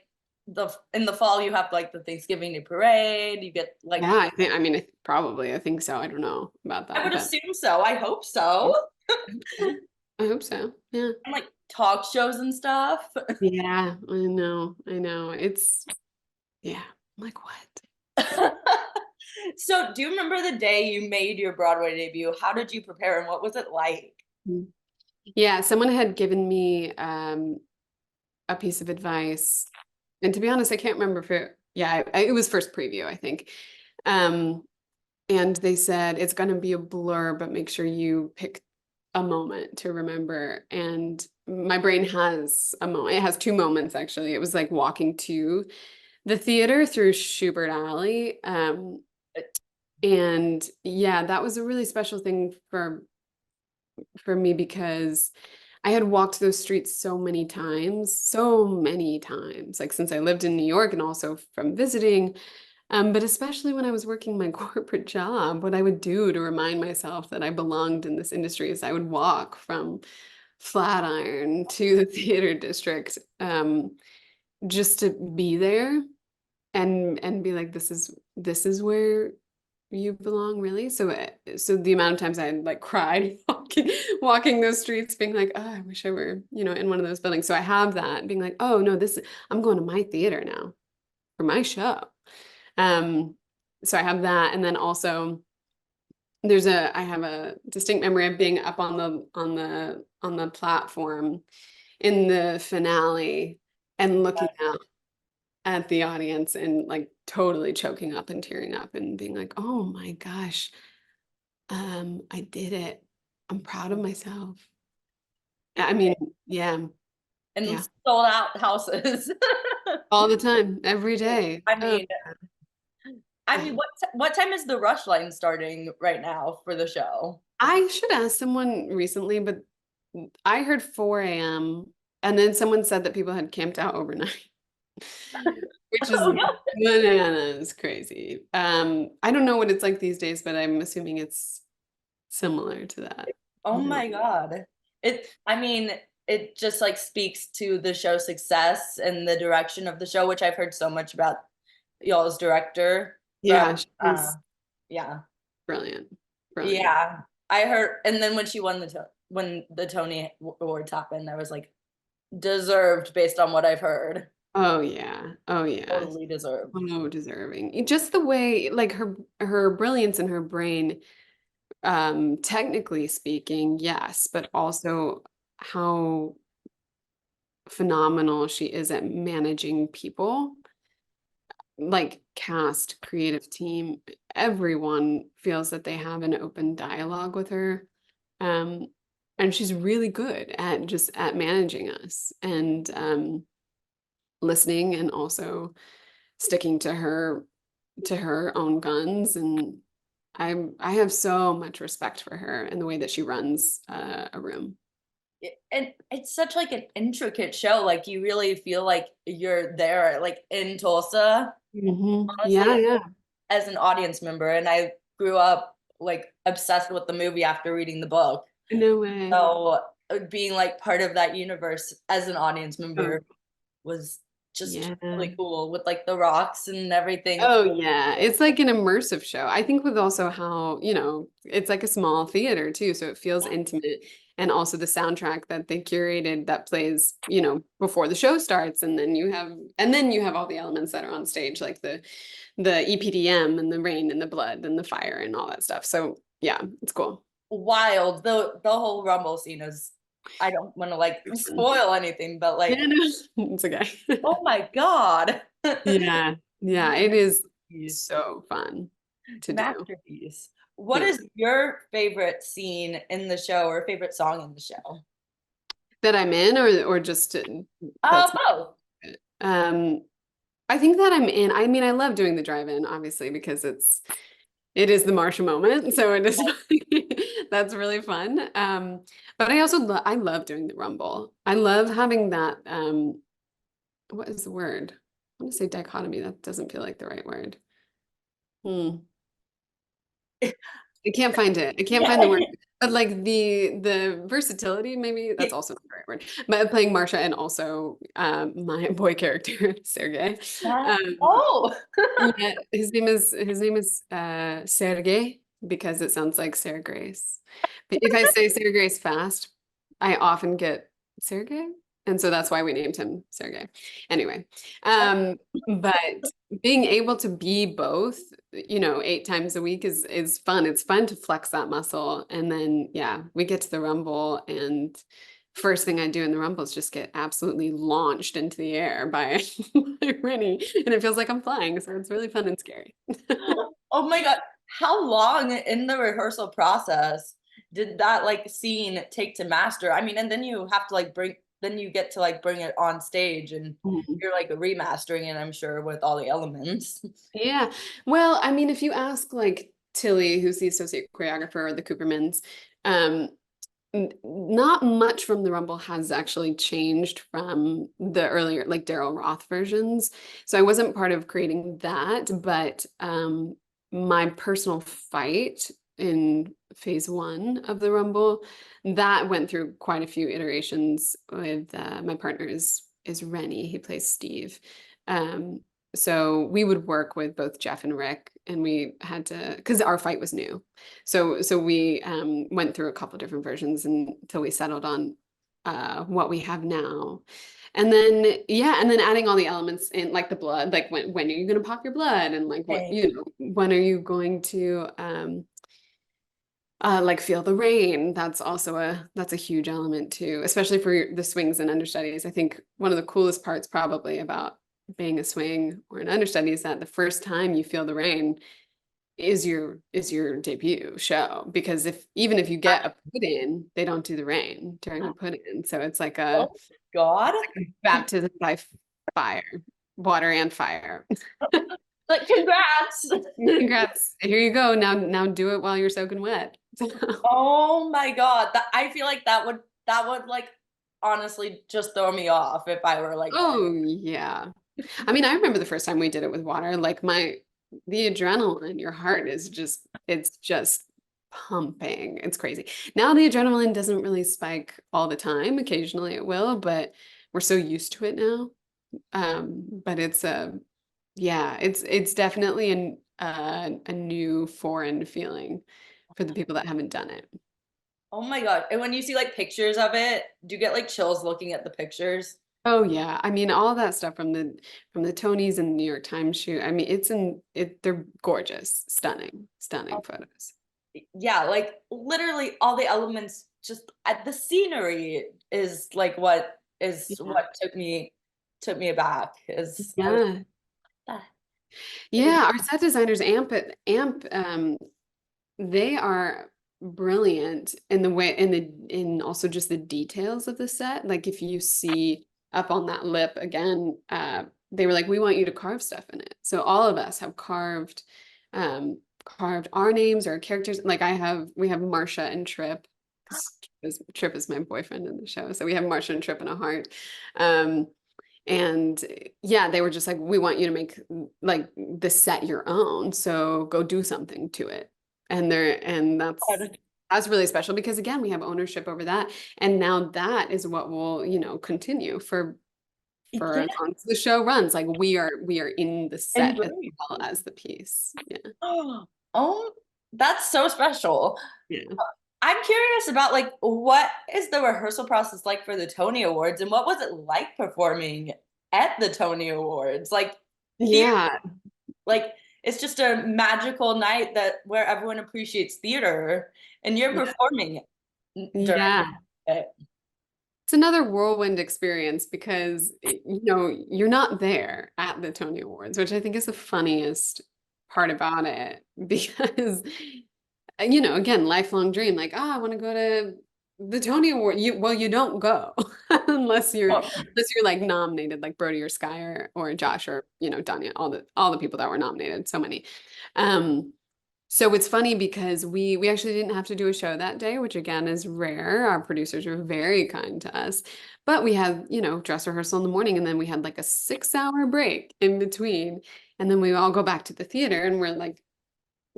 Speaker 1: in the fall you have like the Thanksgiving Day parade. You get like
Speaker 2: Yeah, I mean, probably. I think so. I don't know about
Speaker 1: I
Speaker 2: that,
Speaker 1: would
Speaker 2: but
Speaker 1: assume so. I hope so.
Speaker 2: I hope so. I hope so. Yeah.
Speaker 1: And like talk shows and stuff.
Speaker 2: Yeah, I know. I know. Yeah. I'm like, what?
Speaker 1: So, do you remember the day you made your Broadway debut? How did you prepare and what was it like?
Speaker 2: Mm. Yeah, someone had given me a piece of advice. And to be honest, I can't remember if it was first preview, I think. Um, and they said it's going to be a blur, but make sure you pick a moment to remember. And my brain has a moment. It has two moments, actually. It was like walking to the theater through Schubert Alley. And yeah, that was a really special thing for me because I had walked those streets so many times, like since I lived in New York and also from visiting. But especially when I was working my corporate job, what I would do to remind myself that I belonged in this industry is I would walk from Flatiron to the theater district, just to be there and be like, this is where you belong, really. So the amount of times I had like cried walking those streets, being like, oh, I wish I were, in one of those buildings. So I have that being like, oh no, I'm going to my theater now for my show. Um, so I have that, and then also I have a distinct memory of being up on the platform in the finale and looking out at the audience and like totally choking up and tearing up and being like, oh my gosh, I did it. I'm proud of myself. I mean, yeah,
Speaker 1: And
Speaker 2: yeah,
Speaker 1: sold out houses.
Speaker 2: all the time, every day.
Speaker 1: I
Speaker 2: Oh,
Speaker 1: mean, I
Speaker 2: yeah.
Speaker 1: mean, what time is the rush line starting right now for the show?
Speaker 2: I should ask someone recently, but I heard 4 a.m. and then someone said that people had camped out overnight, which is bananas crazy. I don't know what it's like these days, but I'm assuming it's similar to that.
Speaker 1: Oh
Speaker 2: Yeah.
Speaker 1: my God. I mean, it just like speaks to the show's success and the direction of the show, which I've heard so much about y'all's director from
Speaker 2: Yeah,
Speaker 1: uh
Speaker 2: she's
Speaker 1: yeah.
Speaker 2: brilliant. Brilliant.
Speaker 1: Yeah. I heard, and then when she won when the Tony Awards happened, I was like, deserved based on what I've heard.
Speaker 2: Oh yeah. Oh yeah.
Speaker 1: Totally deserved.
Speaker 2: So deserving. Just the way like her brilliance and her brain, technically speaking, yes, but also how phenomenal she is at managing people, like cast, creative team. Everyone feels that they have an open dialogue with her. Um, and she's really good at just at managing us and listening and also sticking to her own guns. And I have so much respect for her and the way that she runs a room.
Speaker 1: And it's such like an intricate show. Like you really feel like you're there, like in Tulsa,
Speaker 2: Yeah,
Speaker 1: honestly,
Speaker 2: yeah.
Speaker 1: as an audience member. And I grew up like obsessed with the movie after reading the book.
Speaker 2: No way.
Speaker 1: So being like part of that universe as an audience
Speaker 2: Oh,
Speaker 1: member was just
Speaker 2: yeah.
Speaker 1: really cool with like the rocks and everything. It's
Speaker 2: Oh yeah, it's like an immersive show. I think with also how, it's like a small theater too, so it feels intimate. And also the soundtrack that they curated that plays, before the show starts, and then you have all the elements that are on stage, like the EPDM and the rain and the blood and the fire and all that stuff. So yeah, it's cool.
Speaker 1: wild. The whole Rumble scene is, I don't want to like
Speaker 2: Fun.
Speaker 1: spoil anything, but
Speaker 2: Yeah,
Speaker 1: like,
Speaker 2: no, it's okay.
Speaker 1: oh my God.
Speaker 2: Yeah, yeah, it is
Speaker 1: Masterpiece.
Speaker 2: so fun to do.
Speaker 1: Masterpiece. What
Speaker 2: Yeah.
Speaker 1: is your favorite scene in the show or favorite song in the show?
Speaker 2: That I'm in or just that's
Speaker 1: Both.
Speaker 2: um I think that I'm in. I mean, I love doing the drive-in, obviously, because it is the Marsha moment. So it is that's really fun. But I also I love doing the Rumble. I love having that what is the word? I want to say dichotomy. That doesn't feel like the right word. Hmm. I can't find it. I can't find the
Speaker 1: Yeah.
Speaker 2: word. But like the versatility, maybe that's also not the right word. But playing Marsha and also my boy character, Sergey. Um,
Speaker 1: Oh,
Speaker 2: yeah, his name is Sergey because it sounds like Sarah Grace. But if I say Sarah Grace fast, I often get Sergey, and so that's why we named him Sergey. Anyway, um, but being able to be both, 8 times a week is fun. It's fun to flex that muscle, and then yeah, we get to the Rumble and. First thing I do in the Rumble is just get absolutely launched into the air by, by Rennie, and it feels like I'm flying. So it's really fun and scary.
Speaker 1: oh my God. How long in the rehearsal process did that like scene take to master? I mean, and then you have to like then you get to like bring it on stage and
Speaker 2: Mhm.
Speaker 1: you're like remastering it, I'm sure, with all the elements.
Speaker 2: Yeah. Well, I mean, if you ask like Tilly, who's the associate choreographer, or the Coopermans, um, not much from the Rumble has actually changed from the earlier, like Daryl Roth versions. So I wasn't part of creating that, but my personal fight in phase 1 of the Rumble, that went through quite a few iterations with my partner is Rennie. He plays Steve. Um, so we would work with both Jeff and Rick, and we had to, because our fight was new. So we went through a couple different versions until we settled on what we have now. And then yeah, and then adding all the elements in like the blood, like when are you going to pop your blood, and like what,
Speaker 1: Okay.
Speaker 2: when are you going to like feel the rain. That's a huge element too, especially for the swings and understudies. I think one of the coolest parts probably about being a swing or an understudy is that the first time you feel the rain is your debut show, because even if you get a put in, they don't do the rain during a put in. So it's like a
Speaker 1: Oh God.
Speaker 2: baptism by fire, water and fire.
Speaker 1: Like, congrats.
Speaker 2: Congrats. Here you go. Now do it while you're soaking wet.
Speaker 1: Oh my God. I feel like that would like honestly just throw me off if I were like,
Speaker 2: Oh yeah. I mean, I remember the first time we did it with water, like the adrenaline in your heart is just, it's just pumping. It's crazy. Now the adrenaline doesn't really spike all the time. Occasionally it will, but we're so used to it now. But it's yeah, it's definitely a new foreign feeling for the people that haven't done it.
Speaker 1: Oh my God. And when you see like pictures of it, do you get like chills looking at the pictures?
Speaker 2: Oh yeah. I mean, all that stuff from the Tonys and the New York Times shoot. I mean, they're gorgeous, stunning, stunning photos.
Speaker 1: Yeah, like literally all the elements just at the scenery is like
Speaker 2: Yeah.
Speaker 1: what took me aback is I was
Speaker 2: Yeah.
Speaker 1: ah, it is
Speaker 2: Yeah, our set designers they are brilliant in the way in also just the details of the set. Like if you see up on that lip again, they were like, we want you to carve stuff in it. So all of us have carved our names or characters. Like we have Marcia and Trip, because Trip is my boyfriend in the show. So we have Marcia and Trip in a heart. Um, and yeah, they were just like, we want you to make like the set your own. So go do something to it. And that's really special because again, we have ownership over that. And now that is what will, continue for
Speaker 1: yeah,
Speaker 2: as long as the show runs. Like we are in the set as
Speaker 1: embrace.
Speaker 2: well as the piece. Yeah.
Speaker 1: Oh, that's so special.
Speaker 2: Yeah.
Speaker 1: I'm curious about like what is the rehearsal process like for the Tony Awards and what was it like performing at the Tony Awards? Like theater,
Speaker 2: Yeah.
Speaker 1: like it's just a magical night that where everyone appreciates theater and you're
Speaker 2: Yeah.
Speaker 1: performing during
Speaker 2: Yeah.
Speaker 1: it.
Speaker 2: It's another whirlwind experience because you're not there at the Tony Awards, which I think is the funniest part about it because again, lifelong dream, like, oh, I want to go to the Tony Award. You don't go unless you're like nominated, like Brody or Sky or Josh or Danya, all the people that were nominated, so many. Um, so it's funny because we actually didn't have to do a show that day, which again is rare. Our producers were very kind to us. But we had, dress rehearsal in the morning and then we had like a 6-hour break in between. And then we all go back to the theater and we're like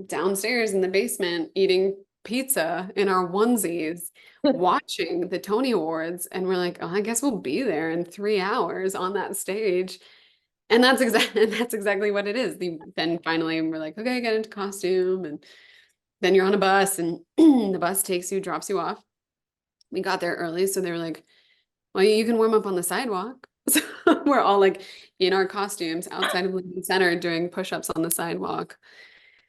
Speaker 2: downstairs in the basement eating pizza in our onesies, watching the Tony Awards. And we're like, oh, I guess we'll be there in 3 hours on that stage. And that's exactly what it is. Then finally we're like, okay, get into costume, and then you're on a bus, and the bus takes you, drops you off. We got there early, so they were like, well, you can warm up on the sidewalk. So we're all like in our costumes outside of Lincoln Center doing push-ups on the sidewalk.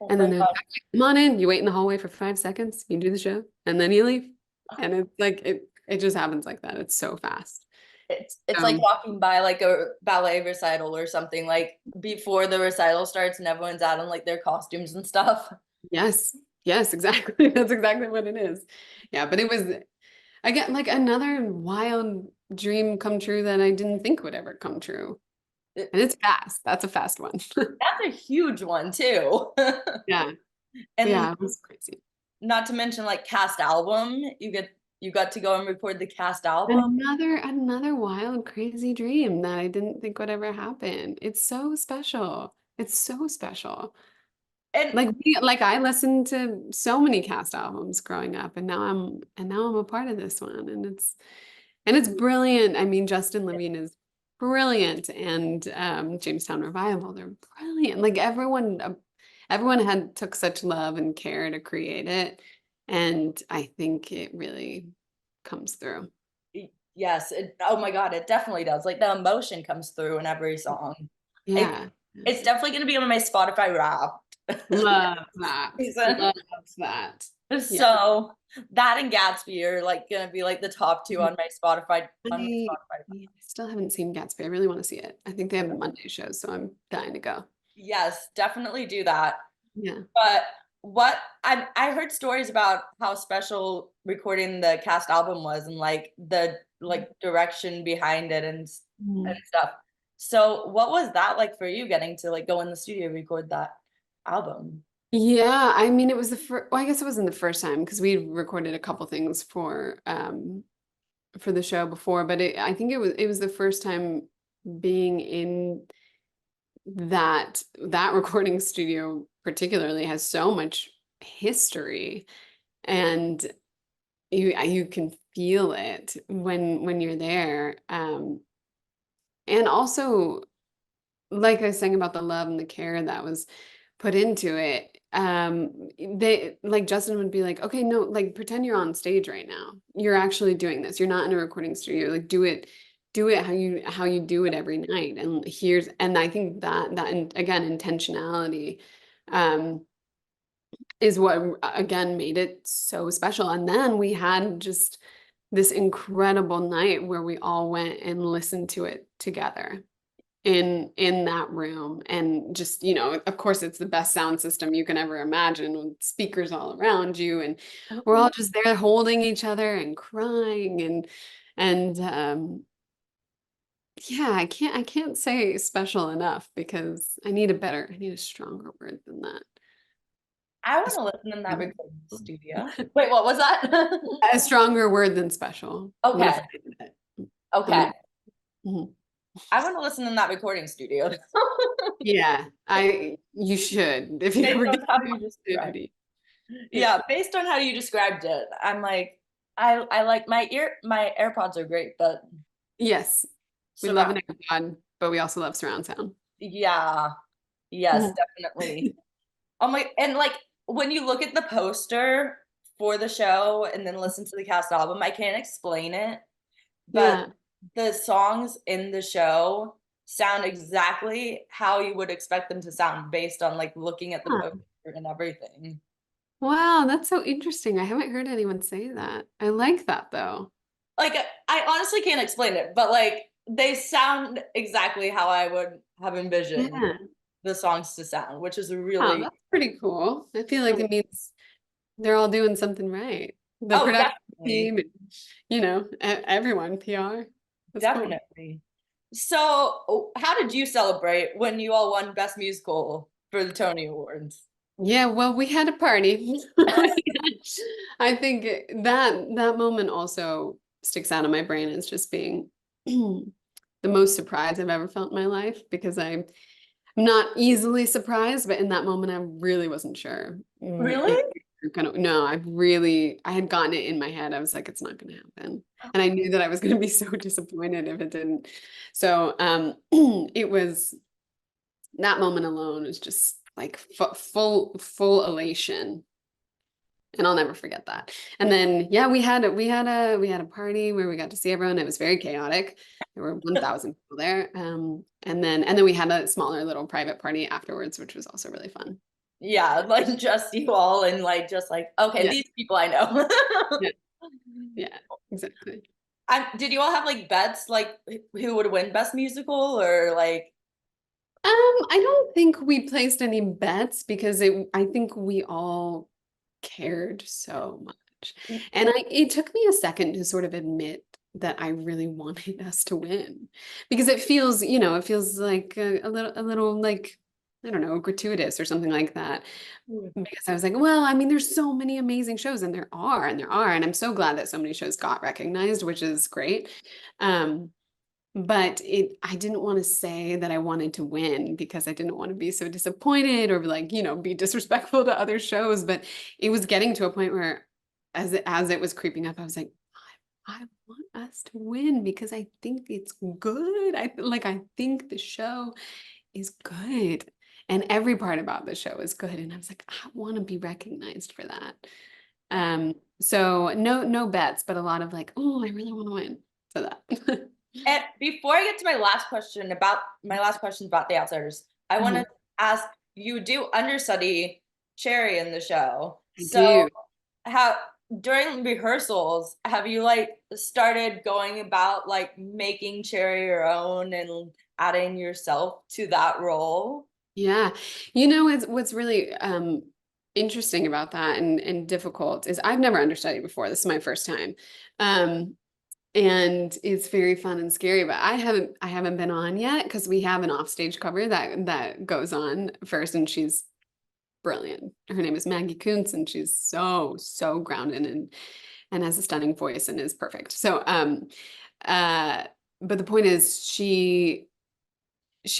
Speaker 1: Oh
Speaker 2: And
Speaker 1: my
Speaker 2: then they're
Speaker 1: God.
Speaker 2: like, come on in. You wait in the hallway for 5 seconds, you do the show, and then you leave. And it's like it just happens like that. It's so fast.
Speaker 1: It's like
Speaker 2: Um,
Speaker 1: walking by like a ballet recital or something like before the recital starts and everyone's out in like their costumes and stuff.
Speaker 2: yes, yes, exactly. That's exactly what it is. Yeah, but it was again like another wild dream come true that I didn't think would ever come true.
Speaker 1: It-
Speaker 2: And it's fast. That's a fast one.
Speaker 1: That's a huge one too.
Speaker 2: Yeah.
Speaker 1: And
Speaker 2: Yeah, it was crazy.
Speaker 1: not to mention like cast album, you got to go and record the cast album.
Speaker 2: Another wild, crazy dream that I didn't think would ever happen. It's so special. It's so special.
Speaker 1: And
Speaker 2: Like I listened to so many cast albums growing up, and now I'm a part of this one, and it's brilliant. I mean, Justin Levine is brilliant, and Jamestown Revival, they're brilliant. Like everyone had took such love and care to create it, and I think it really comes through.
Speaker 1: yes, oh my God, it definitely does. Like the emotion comes through in every song. It,
Speaker 2: Yeah.
Speaker 1: it's definitely going to be on my Spotify Wrapped
Speaker 2: Love that.
Speaker 1: season.
Speaker 2: Love that. Yeah.
Speaker 1: So that and Gatsby are like gonna be like the top two on my Spotify
Speaker 2: I, I still haven't seen Gatsby. I really want to see it. I think they have Monday shows, so I'm dying to go.
Speaker 1: Yes, definitely do that.
Speaker 2: Yeah.
Speaker 1: But what I heard stories about how special recording the cast album was and like the like direction behind it and
Speaker 2: Mm.
Speaker 1: stuff. So what was that like for you getting to like go in the studio record that album?
Speaker 2: Yeah, I mean, it was the first, well, I guess it wasn't the first time because we recorded a couple things for the show before, but I think it was the first time being in that recording studio particularly has so much history and you can feel it when you're there. And also, like I was saying about the love and the care that was put into it, they like Justin would be like, okay, no, like pretend you're on stage right now. You're actually doing this. You're not in a recording studio. Like do it how you do it every night. And I think and again, intentionality is what again made it so special. And then we had just this incredible night where we all went and listened to it together in that room. And just, of course it's the best sound system you can ever imagine, with speakers all around you, and we're all just there holding each other and crying, and yeah, I can't say special enough, because I need a stronger word than that.
Speaker 1: I want to listen in that recording studio. Wait, what was that?
Speaker 2: A stronger word than special. I'm gonna
Speaker 1: Okay.
Speaker 2: find it.
Speaker 1: Okay.
Speaker 2: Mhm.
Speaker 1: I want to listen in that recording studio.
Speaker 2: Yeah, you should, if you
Speaker 1: Based
Speaker 2: ever
Speaker 1: on
Speaker 2: get
Speaker 1: how
Speaker 2: the
Speaker 1: you described.
Speaker 2: opportunity.
Speaker 1: Yeah, based on how you described it, I'm like, I like my AirPods are great, but
Speaker 2: Yes, we love
Speaker 1: surround.
Speaker 2: an AirPod, but we also love surround sound.
Speaker 1: Yeah. Yes,
Speaker 2: Mhm.
Speaker 1: definitely. Oh my, and like when you look at the poster for the show and then listen to the cast album, I can't explain it, but
Speaker 2: Yeah.
Speaker 1: the songs in the show sound exactly how you would expect them to sound based on like looking at the
Speaker 2: Huh.
Speaker 1: poster and everything.
Speaker 2: Wow, that's so interesting. I haven't heard anyone say that. I like that though.
Speaker 1: Like I honestly can't explain it, but like they sound exactly how I would have envisioned
Speaker 2: Yeah.
Speaker 1: the songs to sound, which is
Speaker 2: Oh,
Speaker 1: really,
Speaker 2: that's pretty cool. I feel like
Speaker 1: really
Speaker 2: it means they're all doing something right. The
Speaker 1: oh,
Speaker 2: production
Speaker 1: definitely.
Speaker 2: team, and, everyone, PR. That's cool.
Speaker 1: Definitely. So, how did you celebrate when you all won Best Musical for the Tony Awards?
Speaker 2: Yeah, well, we had a party. I think that moment also sticks out of my brain as just being the most surprised I've ever felt in my life, because I'm not easily surprised, but in that moment I really wasn't sure.
Speaker 1: Really?
Speaker 2: If we were no, I had gotten it in my head. I was like, it's not gonna happen. And I knew that I was gonna be so disappointed if it didn't. So it was, that moment alone is just like full elation, and I'll never forget that. And then yeah, we had a party where we got to see everyone. It was very chaotic. There were 1,000 people there. And then we had a smaller little private party afterwards, which was also really fun.
Speaker 1: Yeah, like just you all and like just like, okay,
Speaker 2: Yeah,
Speaker 1: these people I know.
Speaker 2: yeah, yeah, exactly.
Speaker 1: Did you all have like bets like who would win Best Musical or like
Speaker 2: I don't think we placed any bets, because I think we all cared so much. And it took me a second to sort of admit that I really wanted us to win, because it feels like a little like, I don't know, gratuitous or something like that. Because I was like, well, I mean, there's so many amazing shows, and and I'm so glad that so many shows got recognized, which is great. Um, but I didn't want to say that I wanted to win, because I didn't want to be so disappointed or like, be disrespectful to other shows. But it was getting to a point where, as it was creeping up, I was like, I want us to win, because I think it's good. I think the show is good, and every part about the show is good. And I was like, I want to be recognized for that. So no bets, but a lot of like, oh, I really want to win. So that.
Speaker 1: and before I get to my last question about The Outsiders, I want to
Speaker 2: Mhm.
Speaker 1: ask you do understudy Cherry in the show.
Speaker 2: I
Speaker 1: So
Speaker 2: do.
Speaker 1: how during rehearsals have you like started going about like making Cherry your own and adding yourself to that role?
Speaker 2: Yeah. What's really interesting about that, and difficult, is I've never understudied before. This is my first time. Um and it's very fun and scary, but I haven't been on yet, because we have an offstage cover that goes on first, and she's brilliant. Her name is Maggie Kuntz, and she's so grounded, and has a stunning voice, and is perfect. So uh but the point is, she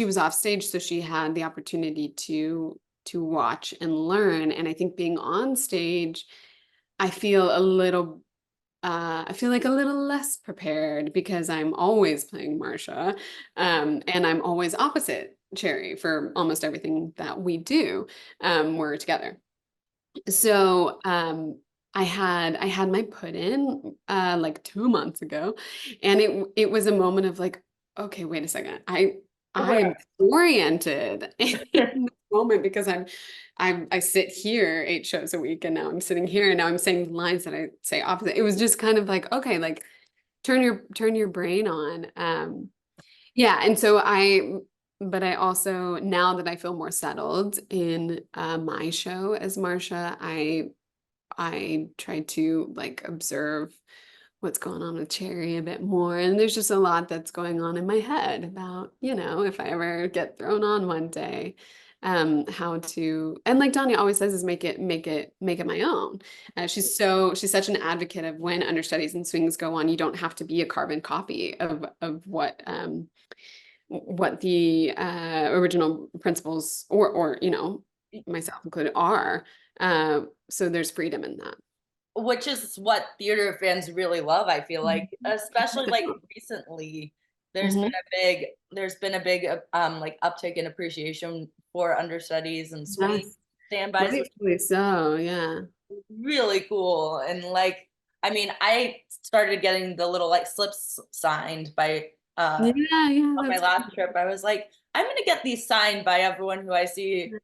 Speaker 2: was off stage, so she had the opportunity to watch and learn. And I think being on stage, I feel a little I feel like a little less prepared because I'm always playing Marcia, and I'm always opposite Cherry for almost everything that we do. We're together. So I had my put in like 2 months ago, and it was a moment of like, okay, wait a second. I'm
Speaker 1: Right.
Speaker 2: oriented in this moment because I sit here 8 shows a week, and now I'm sitting here, and now I'm saying lines that I say opposite. It was just kind of like, okay, like turn your brain on. Yeah, and so but I also, now that I feel more settled in my show as Marsha, I try to like observe what's going on with Cherry a bit more. And there's just a lot that's going on in my head about, if I ever get thrown on one day, how to, and like Danya always says, is make it my own. She's such an advocate of when understudies and swings go on, you don't have to be a carbon copy of what the original principles or myself included are. So there's freedom in that.
Speaker 1: Which is what theater fans really love, I feel like, especially like
Speaker 2: Mhm.
Speaker 1: recently. There's been
Speaker 2: Mhm.
Speaker 1: a big there's been a big like uptick in appreciation for understudies and swing
Speaker 2: Yes,
Speaker 1: standbys, which
Speaker 2: rightfully so. Yeah.
Speaker 1: is really cool. And like, I mean, I started getting the little like slips signed by
Speaker 2: Yeah, yeah,
Speaker 1: on my
Speaker 2: that's
Speaker 1: last trip. I was like, I'm gonna get these signed by everyone who I see
Speaker 2: great.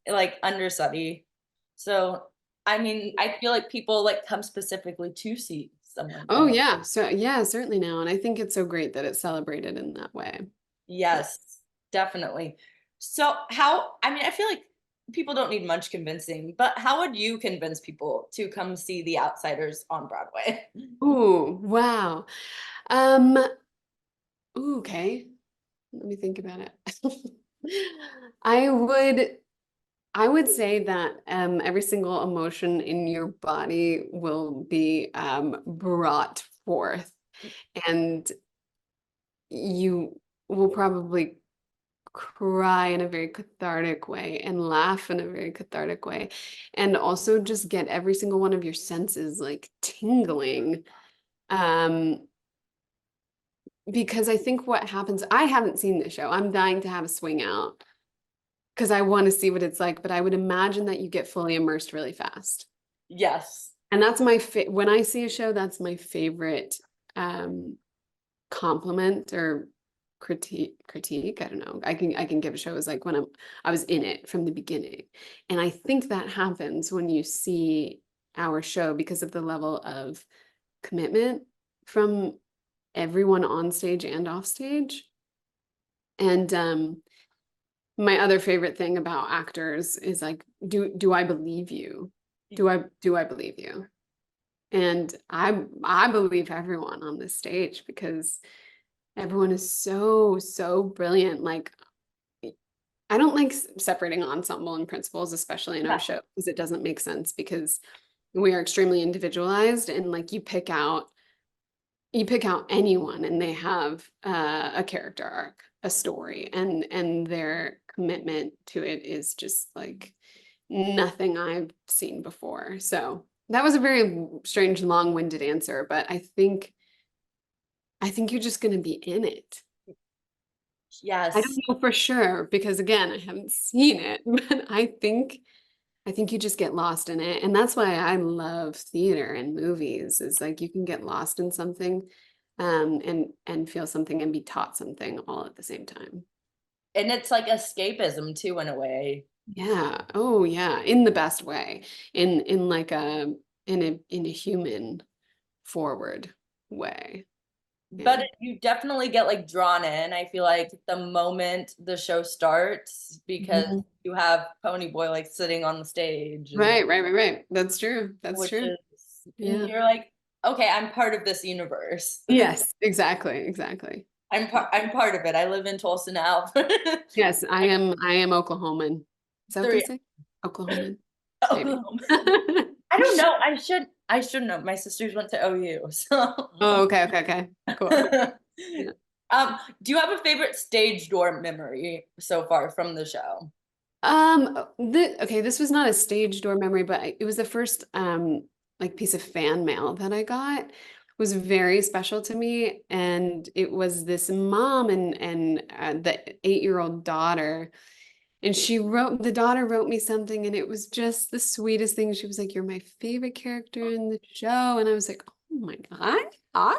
Speaker 1: like understudy. So I mean, I feel like people like come specifically to see someone
Speaker 2: Oh
Speaker 1: and
Speaker 2: yeah. So yeah, certainly now. And I think it's so great that it's celebrated in that way. Yeah.
Speaker 1: yes, definitely. So how, I mean, I feel like people don't need much convincing, but how would you convince people to come see The Outsiders on Broadway?
Speaker 2: Ooh, wow. Um, ooh, okay. Let me think about it. I would I would say that every single emotion in your body will be brought forth, and you will probably cry in a very cathartic way and laugh in a very cathartic way, and also just get every single one of your senses like tingling. Um, because I think what happens, I haven't seen the show. I'm dying to have a swing out because I want to see what it's like, but I would imagine that you get fully immersed really fast.
Speaker 1: Yes.
Speaker 2: And that's when I see a show, that's my favorite um compliment or critique. I don't know. I can give a show as like when I was in it from the beginning. And I think that happens when you see our show because of the level of commitment from everyone on stage and off stage. And my other favorite thing about actors is like, do I believe you? Do I believe you? And I believe everyone on this stage because everyone is so, so brilliant. Like, I don't like separating ensemble and principals, especially in our
Speaker 1: Yeah.
Speaker 2: show, because it doesn't make sense because we are extremely individualized and like you pick out anyone and they have a character arc, a story, and their commitment to it is just like nothing I've seen before. So that was a very strange, long-winded answer, but I think you're just going to be in it. I don't
Speaker 1: Yes.
Speaker 2: know for sure because again, I haven't seen it, but I think you just get lost in it. And that's why I love theater and movies is like you can get lost in something and feel something and be taught something all at the same time.
Speaker 1: And it's like escapism too, in a way.
Speaker 2: Yeah. Oh yeah. In the best way. In like in a human forward way.
Speaker 1: But
Speaker 2: Yeah.
Speaker 1: you definitely get like drawn in. I feel like the moment the show starts, because
Speaker 2: Mhm.
Speaker 1: you have Pony Boy like sitting on the stage, and
Speaker 2: Right, right, right, right. That's true. That's
Speaker 1: which
Speaker 2: true.
Speaker 1: is, and
Speaker 2: Yeah.
Speaker 1: you're like, okay, I'm part of this universe.
Speaker 2: Yes, exactly, exactly.
Speaker 1: I'm part of it. I live in Tulsa now.
Speaker 2: Yes, I am Oklahoman. Is that what they
Speaker 1: Three.
Speaker 2: say? Oklahoman, maybe.
Speaker 1: Oklahoma. I don't know. I should know. My sisters went to OU, so.
Speaker 2: Oh, okay, okay, okay. Cool. Yeah.
Speaker 1: Do you have a favorite stage door memory so far from the show?
Speaker 2: Okay, this was not a stage door memory, but it was the first like piece of fan mail that I got was very special to me. And it was this mom and the 8-year-old daughter. And the daughter wrote me something, and it was just the sweetest thing. She was like, "You're my favorite character in the show." And I was like, "Oh my God, ah,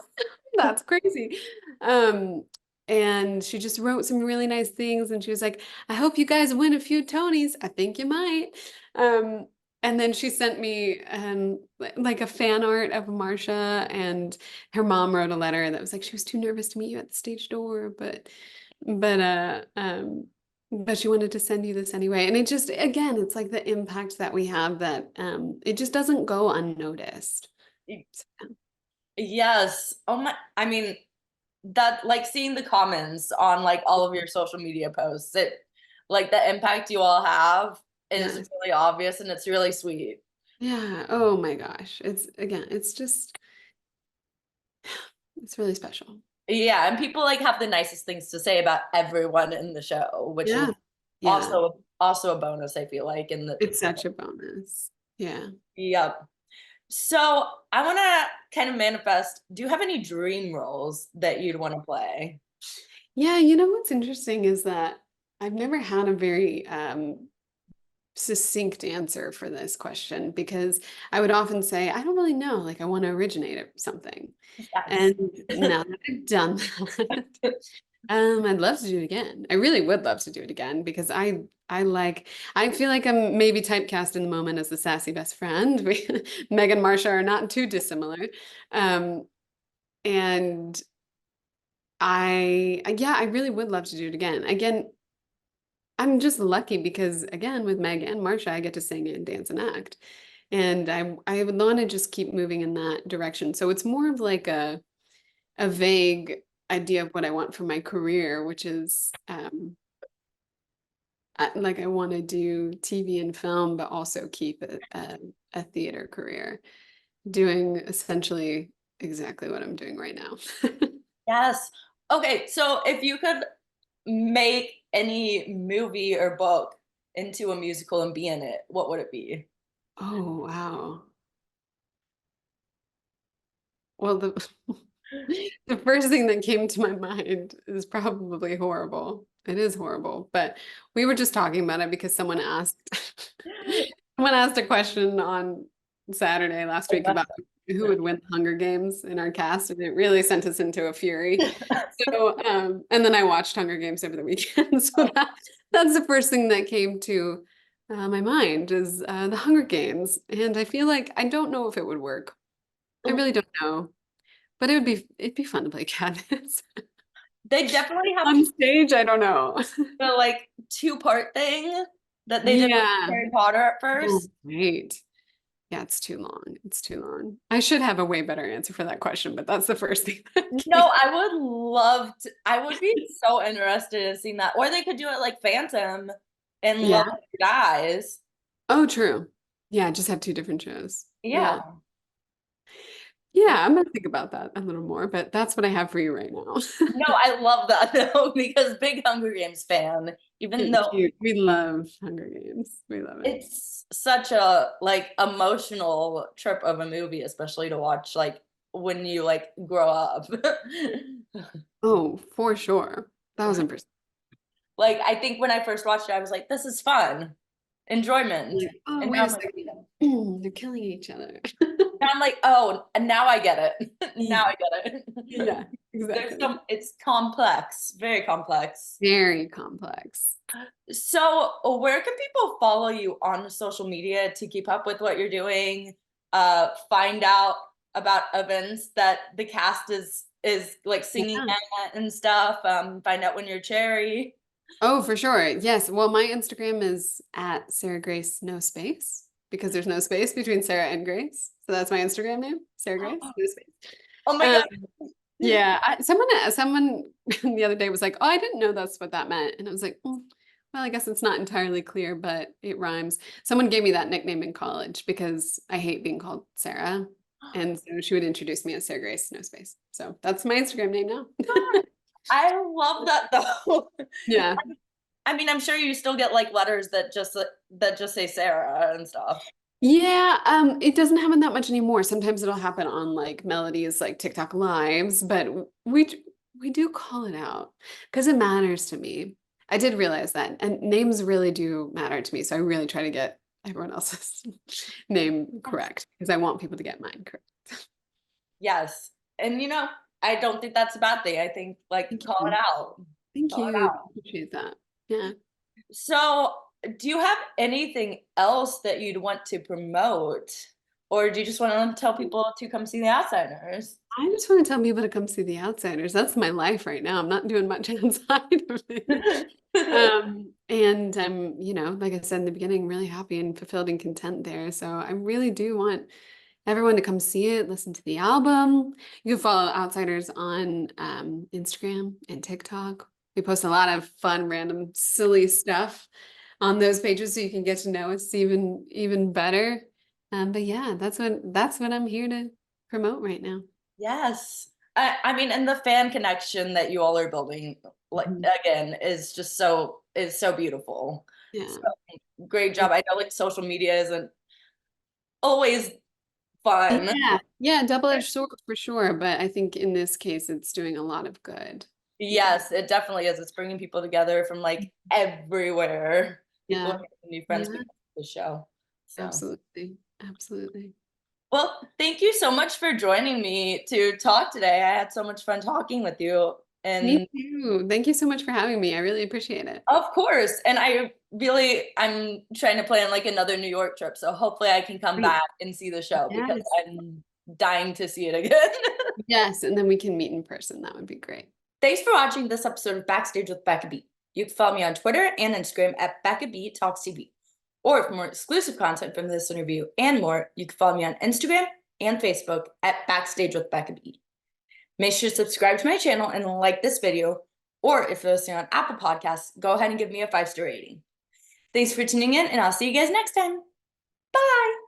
Speaker 2: that's crazy." Um, and she just wrote some really nice things. And she was like, "I hope you guys win a few Tonys. I think you might." Um, and then she sent me like a fan art of Marcia, and her mom wrote a letter that was like, she was too nervous to meet you at the stage door, but but she wanted to send you this anyway. And it just, again, it's like the impact that we have that it just doesn't go unnoticed. So,
Speaker 1: Yes. Oh my, I mean, that like seeing the comments on like all of your social media posts, it like the impact you all have is
Speaker 2: yeah.
Speaker 1: really obvious and it's really sweet.
Speaker 2: Yeah. Oh my gosh. It's again, it's really special.
Speaker 1: Yeah, and people like have the nicest things to say about everyone in the show, which is
Speaker 2: Yeah. Yeah.
Speaker 1: also a bonus, I feel like in the
Speaker 2: It's such a bonus. Yeah.
Speaker 1: yep. So I want to kind of manifest. Do you have any dream roles that you'd want to play?
Speaker 2: Yeah. You know what's interesting is that I've never had a very succinct answer for this question because I would often say, I don't really know, like I want to originate something.
Speaker 1: Yes.
Speaker 2: And now that I've done that, I'd love to do it again. I really would love to do it again because I feel like I'm maybe typecast in the moment as the sassy best friend. Meg and Marsha are not too dissimilar. Um, and yeah, I really would love to do it again. Again, I'm just lucky because again, with Meg and Marsha, I get to sing and dance and act. And I would want to just keep moving in that direction. So it's more of like a vague idea of what I want for my career, which is like I want to do TV and film, but also keep a theater career, doing essentially exactly what I'm doing right now.
Speaker 1: Yes. Okay, so if you could make any movie or book into a musical and be in it, what would it be?
Speaker 2: Oh, wow. Well, the first thing that came to my mind is probably horrible. It is horrible, but we were just talking about it because someone asked someone asked a question on Saturday last week about who would win the Hunger Games in our cast, and it really sent us into a fury. So, and then I watched Hunger Games over the weekend. So that's the first thing that came to my mind is the Hunger Games. And I feel like I don't know if it would work. I really don't know. But it'd be fun to play Katniss.
Speaker 1: They definitely have
Speaker 2: On stage, I don't know.
Speaker 1: the like two-part thing that they did with
Speaker 2: Yeah.
Speaker 1: Harry Potter at
Speaker 2: Oh,
Speaker 1: first.
Speaker 2: right. Yeah, it's too long. It's too long. I should have a way better answer for that question, but that's the first thing that came.
Speaker 1: No, I would love to. I would be so interested in seeing that. Or they could do it like Phantom and Love
Speaker 2: Yeah.
Speaker 1: After Dies.
Speaker 2: Oh, true. Yeah, just have two different shows. Yeah.
Speaker 1: Yeah.
Speaker 2: Yeah, I'm gonna think about that a little more, but that's what I have for you right now.
Speaker 1: No, I love that though, because big Hunger Games fan, even
Speaker 2: Cute,
Speaker 1: though
Speaker 2: cute. We love Hunger Games. We love it.
Speaker 1: it's such a like emotional trip of a movie, especially to watch like when you like grow up.
Speaker 2: Oh, for sure. 1000%.
Speaker 1: Like I think when I first watched it, I was like, this is fun, enjoyment.
Speaker 2: Like, oh,
Speaker 1: And
Speaker 2: wait
Speaker 1: now
Speaker 2: a
Speaker 1: I'm like,
Speaker 2: second. They're killing each other.
Speaker 1: now I'm like, oh, and now I get it. Now I get it.
Speaker 2: Yeah,
Speaker 1: There's
Speaker 2: exactly.
Speaker 1: some, it's complex, very complex.
Speaker 2: Very complex.
Speaker 1: So, where can people follow you on social media to keep up with what you're doing? Find out about events that the cast is like singing
Speaker 2: Yeah.
Speaker 1: at and stuff. Find out when you're cherry.
Speaker 2: Oh, for sure. Yes. Well, my Instagram is at Sarah Grace no space because there's no space between Sarah and Grace. So that's my Instagram name, Sarah Grace no space.
Speaker 1: Oh my
Speaker 2: Um,
Speaker 1: God.
Speaker 2: yeah. Someone the other day was like, "Oh, I didn't know that's what that meant," and I was like, "Well, I guess it's not entirely clear, but it rhymes." Someone gave me that nickname in college because I hate being called Sarah, and so she would introduce me as Sarah Grace no space. So that's my Instagram name now.
Speaker 1: I love that though.
Speaker 2: Yeah.
Speaker 1: I mean, I'm sure you still get like letters that just say Sarah and stuff.
Speaker 2: Yeah, it doesn't happen that much anymore. Sometimes it'll happen on like melodies like TikTok lives, but we do call it out because it matters to me. I did realize that, and names really do matter to me. So I really try to get everyone else's name correct because I want people to get mine correct.
Speaker 1: Yes. And I don't think that's a bad thing. I think like
Speaker 2: Thank
Speaker 1: call it
Speaker 2: you.
Speaker 1: out.
Speaker 2: Thank
Speaker 1: Call it
Speaker 2: you.
Speaker 1: out.
Speaker 2: Appreciate that. Yeah.
Speaker 1: So, do you have anything else that you'd want to promote? Or do you just want to tell people to come see The Outsiders?
Speaker 2: I just want to tell people to come see The Outsiders. That's my life right now. I'm not doing much outside of it. And I'm, like I said in the beginning, really happy and fulfilled and content there. So I really do want everyone to come see it, listen to the album. You can follow Outsiders on Instagram and TikTok. We post a lot of fun, random, silly stuff on those pages so you can get to know us even better. But yeah, that's what I'm here to promote right now.
Speaker 1: Yes. I mean, and the fan connection that you all are building, like
Speaker 2: Mhm.
Speaker 1: again, is so beautiful.
Speaker 2: Yeah.
Speaker 1: So great job. I know like social media isn't always fun.
Speaker 2: Yeah. Yeah, double-edged sword for sure, but I think in this case it's doing a lot of good. Yeah.
Speaker 1: Yes, it definitely is. It's bringing people together from like everywhere. People are
Speaker 2: Yeah.
Speaker 1: making new friends
Speaker 2: Yeah,
Speaker 1: because of the show. So,
Speaker 2: absolutely. Absolutely.
Speaker 1: well, thank you so much for joining me to talk today. I had so much fun talking with you.
Speaker 2: Me
Speaker 1: And
Speaker 2: too. Thank you so much for having me. I really appreciate it.
Speaker 1: of course, and I'm trying to plan like another New York trip. So hopefully I can come
Speaker 2: Great.
Speaker 1: back and see the show because
Speaker 2: Yes.
Speaker 1: I'm dying to see it again.
Speaker 2: Yes, and then we can meet in person. That would be great.
Speaker 1: Thanks for watching this episode of Backstage with Becca B. You can follow me on Twitter and Instagram at Becca B Talks TV. Or for more exclusive content from this interview and more, you can follow me on Instagram and Facebook at Backstage with Becca B. Make sure to subscribe to my channel and like this video. Or if you're listening on Apple Podcasts, go ahead and give me a 5-star rating. Thanks for tuning in, and I'll see you guys next time. Bye.